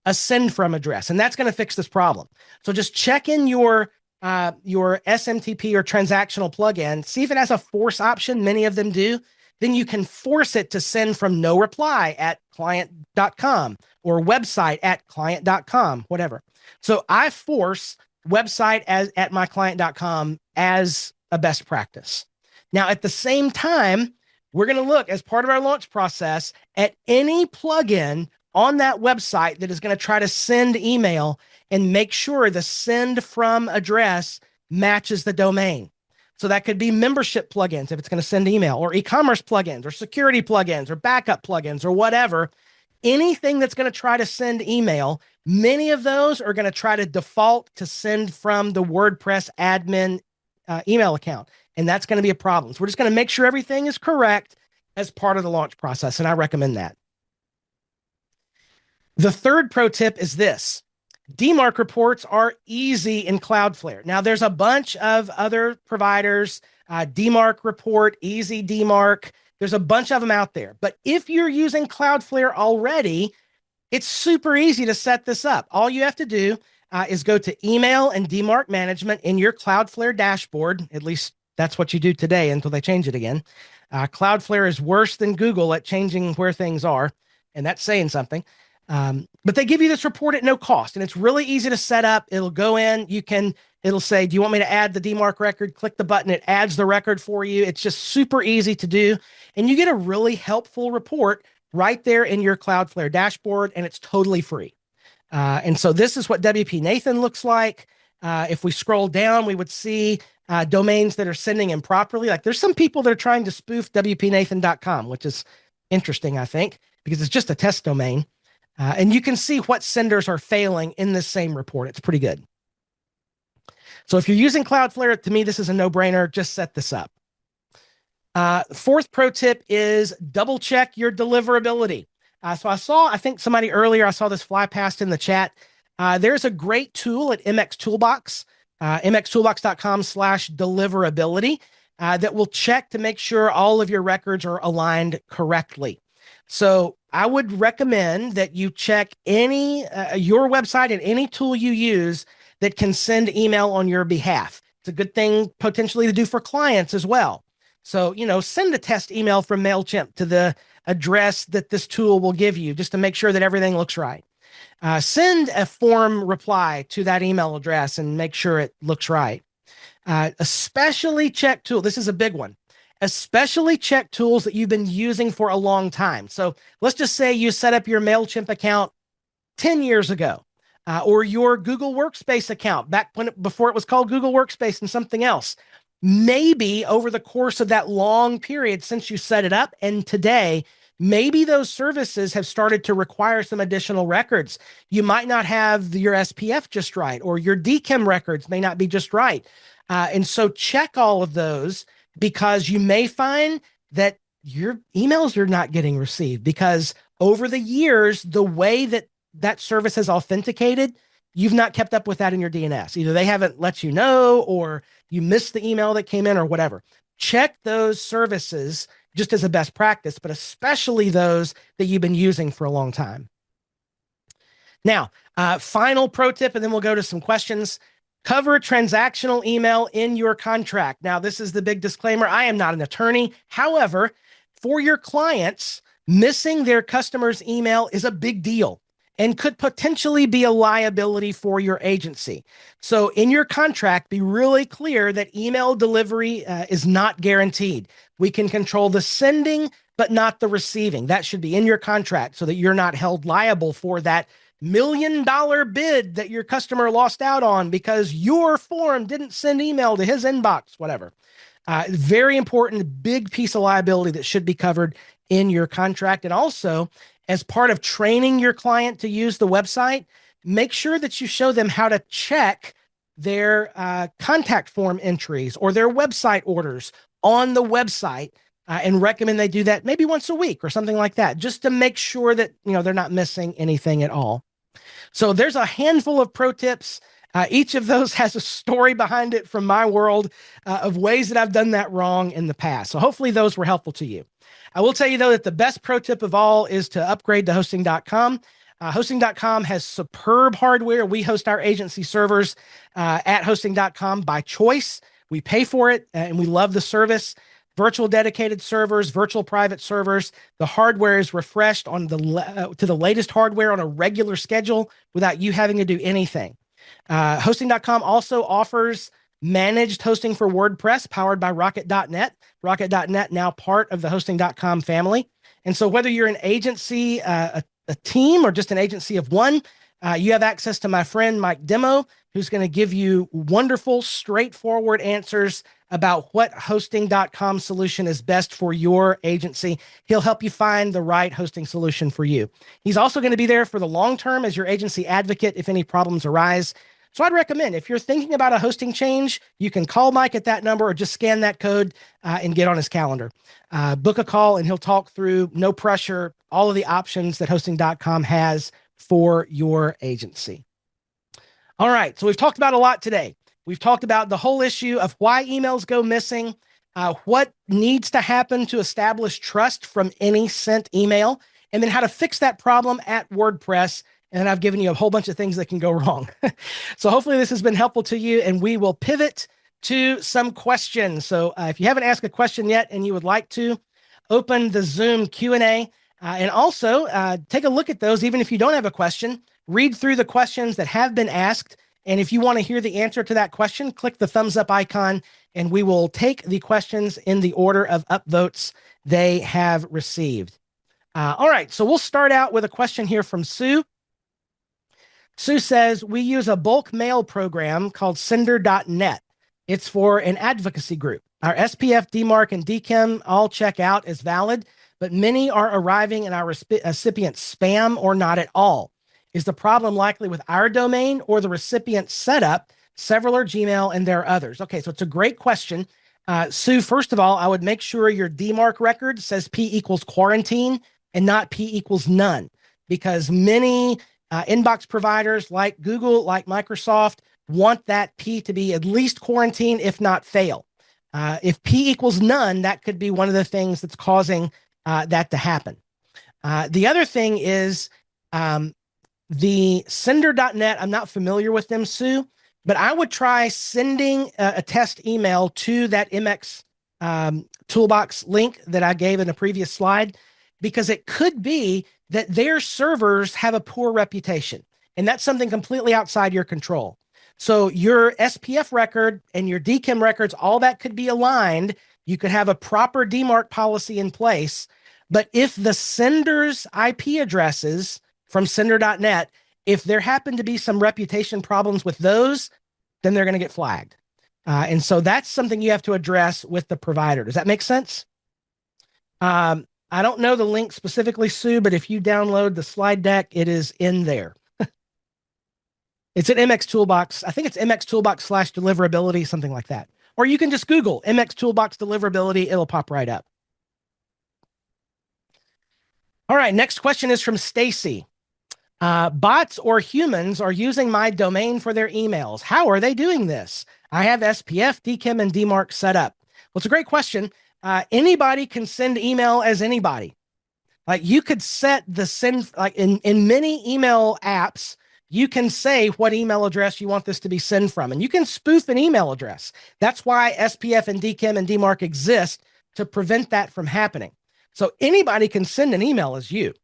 a send from address, and that's going to fix this problem. So just check in your SMTP or transactional plugin, see if it has a force option. Many of them do. Then you can force it to send from no reply at client.com or website at client.com, whatever. So I force website at myclient.com as a best practice. Now, at the same time, we're going to look as part of our launch process at any plugin on that website that is going to try to send email and make sure the send from address matches the domain. So that could be membership plugins if it's going to send email, or e-commerce plugins, or security plugins, or backup plugins, or whatever. Anything that's going to try to send email, many of those are going to try to default to send from the WordPress admin email account. And that's going to be a problem. So we're just going to make sure everything is correct as part of the launch process. And I recommend that. The third pro tip is this. DMARC reports are easy in Cloudflare. Now, there's a bunch of other providers, DMARC report, easy DMARC. There's a bunch of them out there. But if you're using Cloudflare already, it's super easy to set this up. All you have to do is go to email and DMARC management in your Cloudflare dashboard. At least that's what you do today until they change it again. Cloudflare is worse than Google at changing where things are, and that's saying something. But they give you this report at no cost, and it's really easy to set up. It'll go in, it'll say, do you want me to add the DMARC record? Click the button. It adds the record for you. It's just super easy to do. And you get a really helpful report right there in your Cloudflare dashboard, and it's totally free. And so this is what WP Nathan looks like. If we scroll down, we would see domains that are sending improperly. Like there's some people that are trying to spoof WPNathan.com, which is interesting, I think, because it's just a test domain. And you can see what senders are failing in this same report. It's pretty good. So if you're using Cloudflare, to me, this is a no-brainer. Just set this up. Fourth pro tip is double check your deliverability. So I think somebody earlier, I saw this fly past in the chat. There's a great tool at MX Toolbox, mxtoolbox.com/deliverability, that will check to make sure all of your records are aligned correctly. So I would recommend that you check your website and any tool you use that can send email on your behalf. It's a good thing potentially to do for clients as well. So, send a test email from MailChimp to the address that this tool will give you just to make sure that everything looks right. Send a form reply to that email address and make sure it looks right. Especially check tool. This is a big one. Especially check tools that you've been using for a long time. So let's just say you set up your MailChimp account 10 years ago, or your Google Workspace account before it was called Google Workspace and something else. Maybe over the course of that long period since you set it up and today, maybe those services have started to require some additional records. You might not have your SPF just right, or your DKIM records may not be just right. And so check all of those. because you may find that your emails are not getting received because over the years, the way that that service has authenticated, you've not kept up with that in your DNS. Either they haven't let you know or you missed the email that came in or whatever. Check those services just as a best practice, but especially those that you've been using for a long time. Now, final pro tip, and then we'll go to some questions. Cover transactional email in your contract. Now, this is the big disclaimer. I am not an attorney. However, for your clients, missing their customer's email is a big deal and could potentially be a liability for your agency. So in your contract, be really clear that email delivery is not guaranteed. We can control the sending, but not the receiving. That should be in your contract so that you're not held liable for that $1 million bid that your customer lost out on because your form didn't send email to his inbox, whatever. Very important, big piece of liability that should be covered in your contract. And also, as part of training your client to use the website, make sure that you show them how to check their contact form entries or their website orders on the website, and recommend they do that maybe once a week or something like that, just to make sure that they're not missing anything at all. So there's a handful of pro tips. Each of those has a story behind it from my world of ways that I've done that wrong in the past. So hopefully those were helpful to you. I will tell you, though, that the best pro tip of all is to upgrade to hosting.com. Hosting.com has superb hardware. We host our agency servers at hosting.com by choice. We pay for it, and we love the service. Virtual dedicated servers, virtual private servers. The hardware is refreshed on to the latest hardware on a regular schedule without you having to do anything. Hosting.com also offers managed hosting for WordPress powered by Rocket.net. Rocket.net now part of the Hosting.com family. And so whether you're an agency, a team, or just an agency of one, you have access to my friend Mike Demo, who's going to give you wonderful, straightforward answers about what hosting.com solution is best for your agency. He'll help you find the right hosting solution for you. He's also going to be there for the long term as your agency advocate if any problems arise. So I'd recommend, if you're thinking about a hosting change, you can call Mike at that number or just scan that code and get on his calendar. Book a call and he'll talk through, no pressure, all of the options that hosting.com has for your agency. All right, so we've talked about a lot today. We've talked about the whole issue of why emails go missing, what needs to happen to establish trust from any sent email, and then how to fix that problem at WordPress. And then I've given you a whole bunch of things that can go wrong. So hopefully this has been helpful to you, and we will pivot to some questions. So if you haven't asked a question yet and you would like to, open the Zoom Q&A and also take a look at those. Even if you don't have a question, read through the questions that have been asked. And if you want to hear the answer to that question, click the thumbs up icon, and we will take the questions in the order of upvotes they have received. All right, so we'll start out with a question here from Sue. Sue says, we use a bulk mail program called Sender.net. It's for an advocacy group. Our SPF, DMARC, and DKIM all check out as valid, but many are arriving in our recipient spam or not at all. Is the problem likely with our domain or the recipient setup? Several are Gmail and there are others. Okay, so it's a great question. Sue, first of all, I would make sure your DMARC record says P equals quarantine and not P equals none, because many inbox providers like Google, like Microsoft, want that P to be at least quarantine, if not fail. If P equals none, that could be one of the things that's causing that to happen. The other thing is the Sender.net. I'm not familiar with them, Sue, but I would try sending a test email to that MX toolbox link that I gave in a previous slide, because it could be that their servers have a poor reputation, and that's something completely outside your control. So your SPF record and your DKIM records, all that could be aligned. You could have a proper DMARC policy in place, but if the sender's IP addresses from Sender.net, if there happen to be some reputation problems with those, then they're going to get flagged. And so that's something you have to address with the provider. Does that make sense? I don't know the link specifically, Sue, but if you download the slide deck, it is in there. It's an MX Toolbox. I think it's MX Toolbox /deliverability, something like that. or you can just Google MX Toolbox deliverability. It'll pop right up. All right, next question is from Stacy. Bots or humans are using my domain for their emails. How are they doing this? I have SPF, DKIM, and DMARC set up. Well, it's a great question. Anybody can send email as anybody. Like you could set the send, like in many email apps, you can say what email address you want this to be sent from, and you can spoof an email address. That's why SPF and DKIM and DMARC exist, to prevent that from happening. So anybody can send an email as you.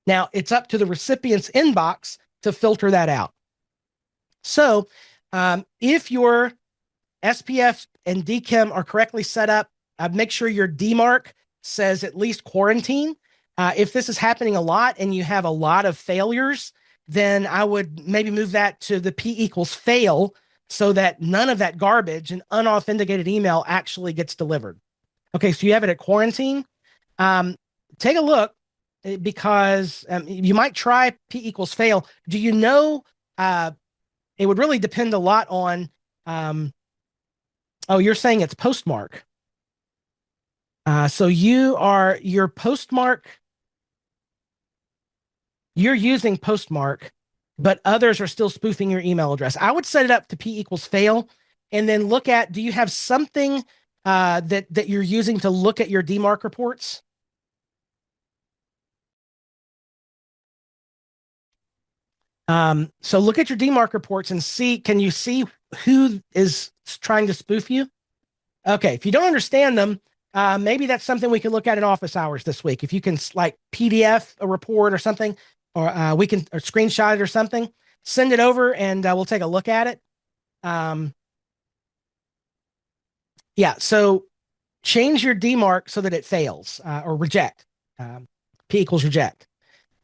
Now, it's up to the recipient's inbox to filter that out. So if your SPF and DKIM are correctly set up, make sure your DMARC says at least quarantine. If this is happening a lot and you have a lot of failures, then I would maybe move that to the P = fail, so that none of that garbage and unauthenticated email actually gets delivered. Okay, so you have it at quarantine. Take a look, because you might try P = fail. Do you know, it would really depend a lot on, oh, you're saying it's postmark. So your postmark, you're using postmark, but others are still spoofing your email address. I would set it up to P = fail, and then look at, do you have something that you're using to look at your DMARC reports? So look at your DMARC reports and see, can you see who is trying to spoof you? Okay, if you don't understand them, maybe that's something we can look at in office hours this week. If you can like PDF a report or something, or we can or screenshot it or something, send it over and we'll take a look at it. Yeah, so change your DMARC so that it fails, or reject. P = reject.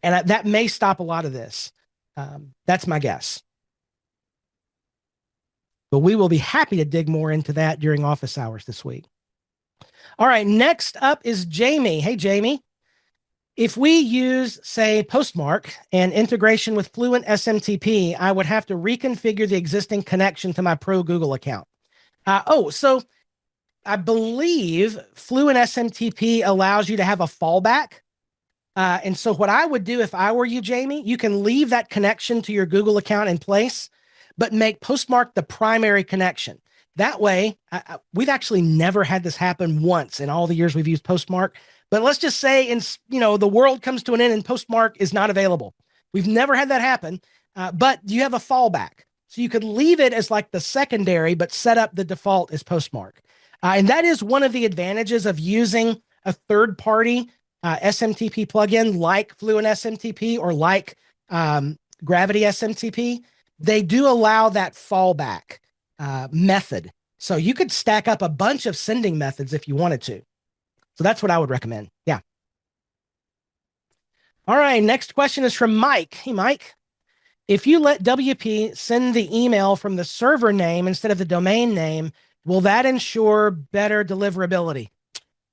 And that may stop a lot of this. That's my guess. But we will be happy to dig more into that during office hours this week. All right, next up is Jamie. Hey, Jamie. If we use, say, Postmark and integration with Fluent SMTP, I would have to reconfigure the existing connection to my Pro Google account. So I believe Fluent SMTP allows you to have a fallback. And so what I would do if I were you, Jamie, you can leave that connection to your Google account in place, but make Postmark the primary connection. That way, we've actually never had this happen once in all the years we've used Postmark. But let's just say, the world comes to an end and Postmark is not available. We've never had that happen, but you have a fallback. So you could leave it as like the secondary, but set up the default as Postmark. And that is one of the advantages of using a third-party SMTP plugin like Fluent SMTP or like Gravity SMTP. They do allow that fallback method. So you could stack up a bunch of sending methods if you wanted to. So that's what I would recommend. Yeah. All right. Next question is from Mike. Hey, Mike. If you let WP send the email from the server name instead of the domain name, will that ensure better deliverability?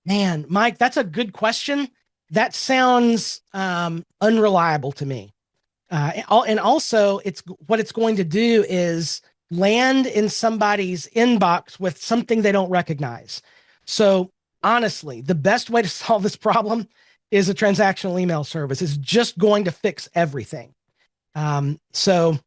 Man, Mike, that's a good question. That sounds unreliable to me. And also, what it's going to do is land in somebody's inbox with something they don't recognize. So honestly, the best way to solve this problem is a transactional email service. It's just going to fix everything. So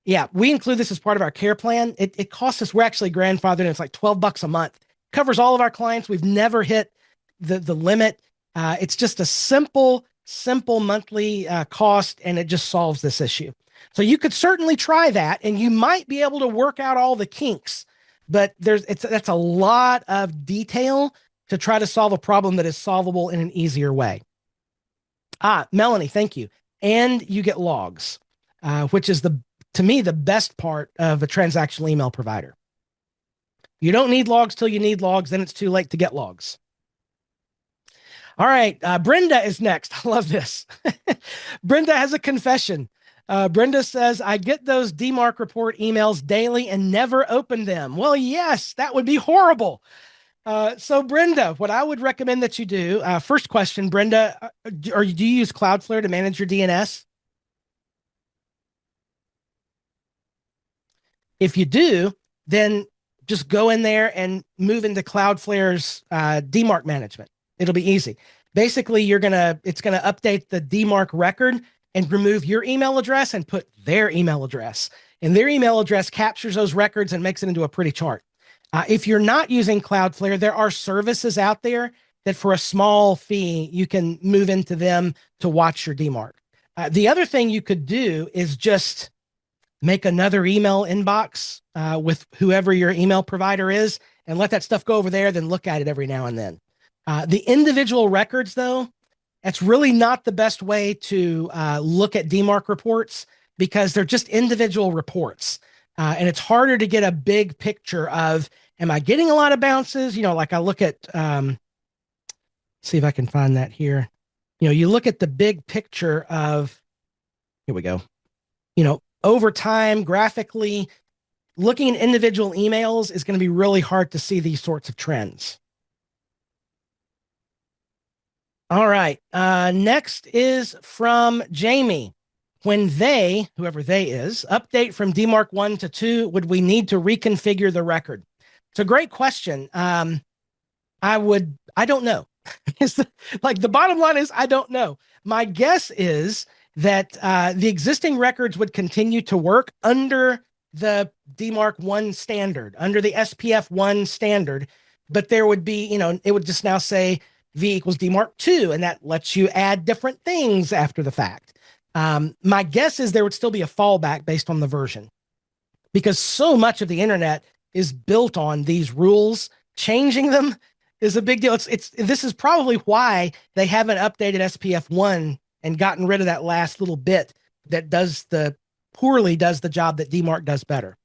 yeah, we include this as part of our care plan. It costs us, we're actually grandfathered, and it's like $12 a month. Covers all of our clients. We've never hit the limit. It's just a simple monthly cost, and it just solves this issue. So you could certainly try that, and you might be able to work out all the kinks, but that's a lot of detail to try to solve a problem that is solvable in an easier way. Melanie, thank you. And you get logs, which is to me, the best part of a transactional email provider. You don't need logs till you need logs, then it's too late to get logs. All right, Brenda is next. I love this. Brenda has a confession. Brenda says, I get those DMARC report emails daily and never open them. Well, yes, that would be horrible. So Brenda, what I would recommend that you do, first question, Brenda, do you use Cloudflare to manage your DNS? If you do, then just go in there and move into Cloudflare's DMARC management. It'll be easy. Basically, it's gonna update the DMARC record and remove your email address and put their email address. And their email address captures those records and makes it into a pretty chart. If you're not using Cloudflare, there are services out there that for a small fee, you can move into them to watch your DMARC. The other thing you could do is just make another email inbox with whoever your email provider is and let that stuff go over there, then look at it every now and then. The individual records, though, that's really not the best way to look at DMARC reports because they're just individual reports. And it's harder to get a big picture of, am I getting a lot of bounces? Like I look at, see if I can find that here. You look at the big picture of, here we go. Over time, graphically, looking at individual emails is going to be really hard to see these sorts of trends. All right. Next is from Jamie. When whoever they is, update from DMARC 1 to 2, would we need to reconfigure the record? It's a great question. I don't know. The bottom line is, I don't know. My guess is that the existing records would continue to work under the DMARC 1 standard, under the SPF 1 standard, but there would be, it would just now say V equals DMARC 2, and that lets you add different things after the fact. My guess is there would still be a fallback based on the version because so much of the internet is built on these rules. Changing them is a big deal. This is probably why they haven't updated SPF 1 and gotten rid of that last little bit that poorly does the job that DMARC does better.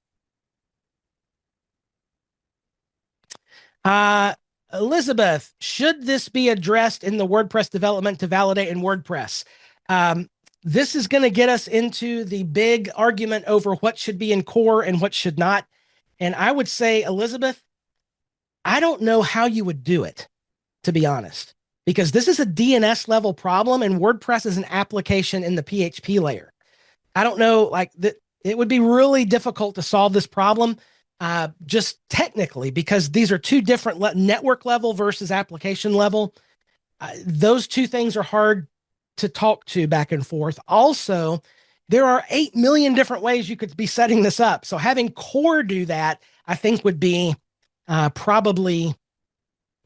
Elizabeth, should this be addressed in the WordPress development to validate in WordPress? This is going to get us into the big argument over what should be in core and what should not. And I would say, Elizabeth, I don't know how you would do it, to be honest, because this is a DNS level problem and WordPress is an application in the PHP layer. I don't know, it would be really difficult to solve this problem just technically because these are two different network level versus application level. Those two things are hard to talk to back and forth. Also, there are 8 million different ways you could be setting this up. So having core do that, I think would be probably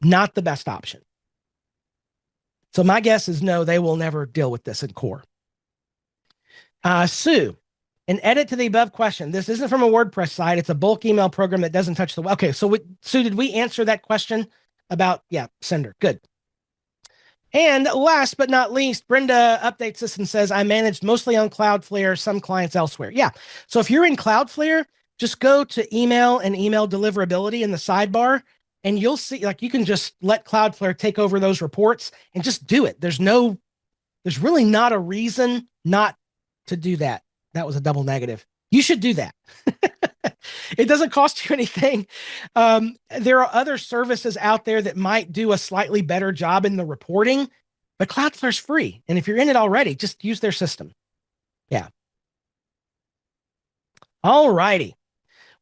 not the best option. So my guess is no, they will never deal with this in core. Sue, an edit to the above question. This isn't from a WordPress site. It's a bulk email program that doesn't touch the web. Okay, so Sue, did we answer that question about, sender? Good. And last but not least, Brenda updates us and says, I managed mostly on Cloudflare, some clients elsewhere. Yeah. So if you're in Cloudflare, just go to email and email deliverability in the sidebar, and you'll see, you can just let Cloudflare take over those reports and just do it. There's really not a reason not to do that. That was a double negative. You should do that. It doesn't cost you anything. There are other services out there that might do a slightly better job in the reporting, but Cloudflare's free. And if you're in it already, just use their system. Yeah. All righty.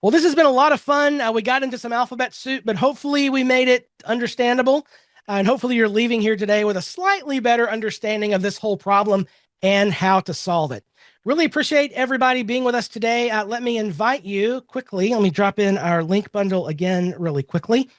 Well, this has been a lot of fun. We got into some alphabet soup, but hopefully we made it understandable. And hopefully you're leaving here today with a slightly better understanding of this whole problem and how to solve it. Really appreciate everybody being with us today. Let me invite you quickly. Let me drop in our link bundle again really quickly.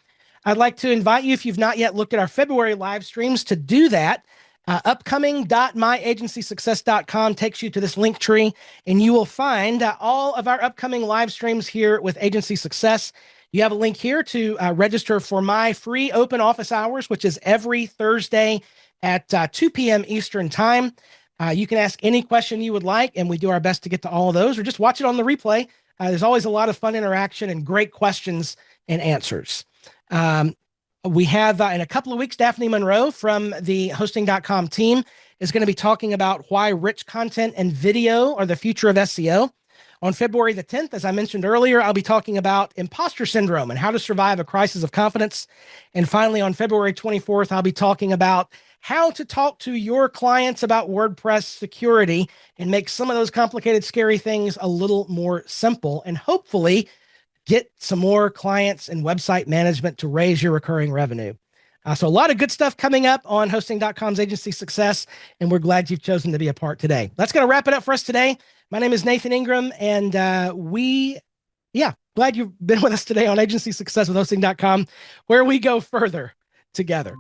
I'd like to invite you, if you've not yet looked at our February live streams, to do that. Upcoming.myagencysuccess.com takes you to this link tree, and you will find all of our upcoming live streams here with Agency Success. You have a link here to register for my free open office hours, which is every Thursday at 2 p.m. Eastern Time. You can ask any question you would like, and we do our best to get to all of those, or just watch it on the replay. There's always a lot of fun interaction and great questions and answers. We have, in a couple of weeks, Daphne Monroe from the hosting.com team is going to be talking about why rich content and video are the future of SEO. On February the 10th, as I mentioned earlier, I'll be talking about imposter syndrome and how to survive a crisis of confidence. And finally, on February 24th, I'll be talking about how to talk to your clients about WordPress security and make some of those complicated, scary things a little more simple and hopefully get some more clients in website management to raise your recurring revenue. So a lot of good stuff coming up on Hosting.com's Agency Success, and we're glad you've chosen to be a part today. That's going to wrap it up for us today. My name is Nathan Ingram, and glad you've been with us today on Agency Success with Hosting.com, where we go further together.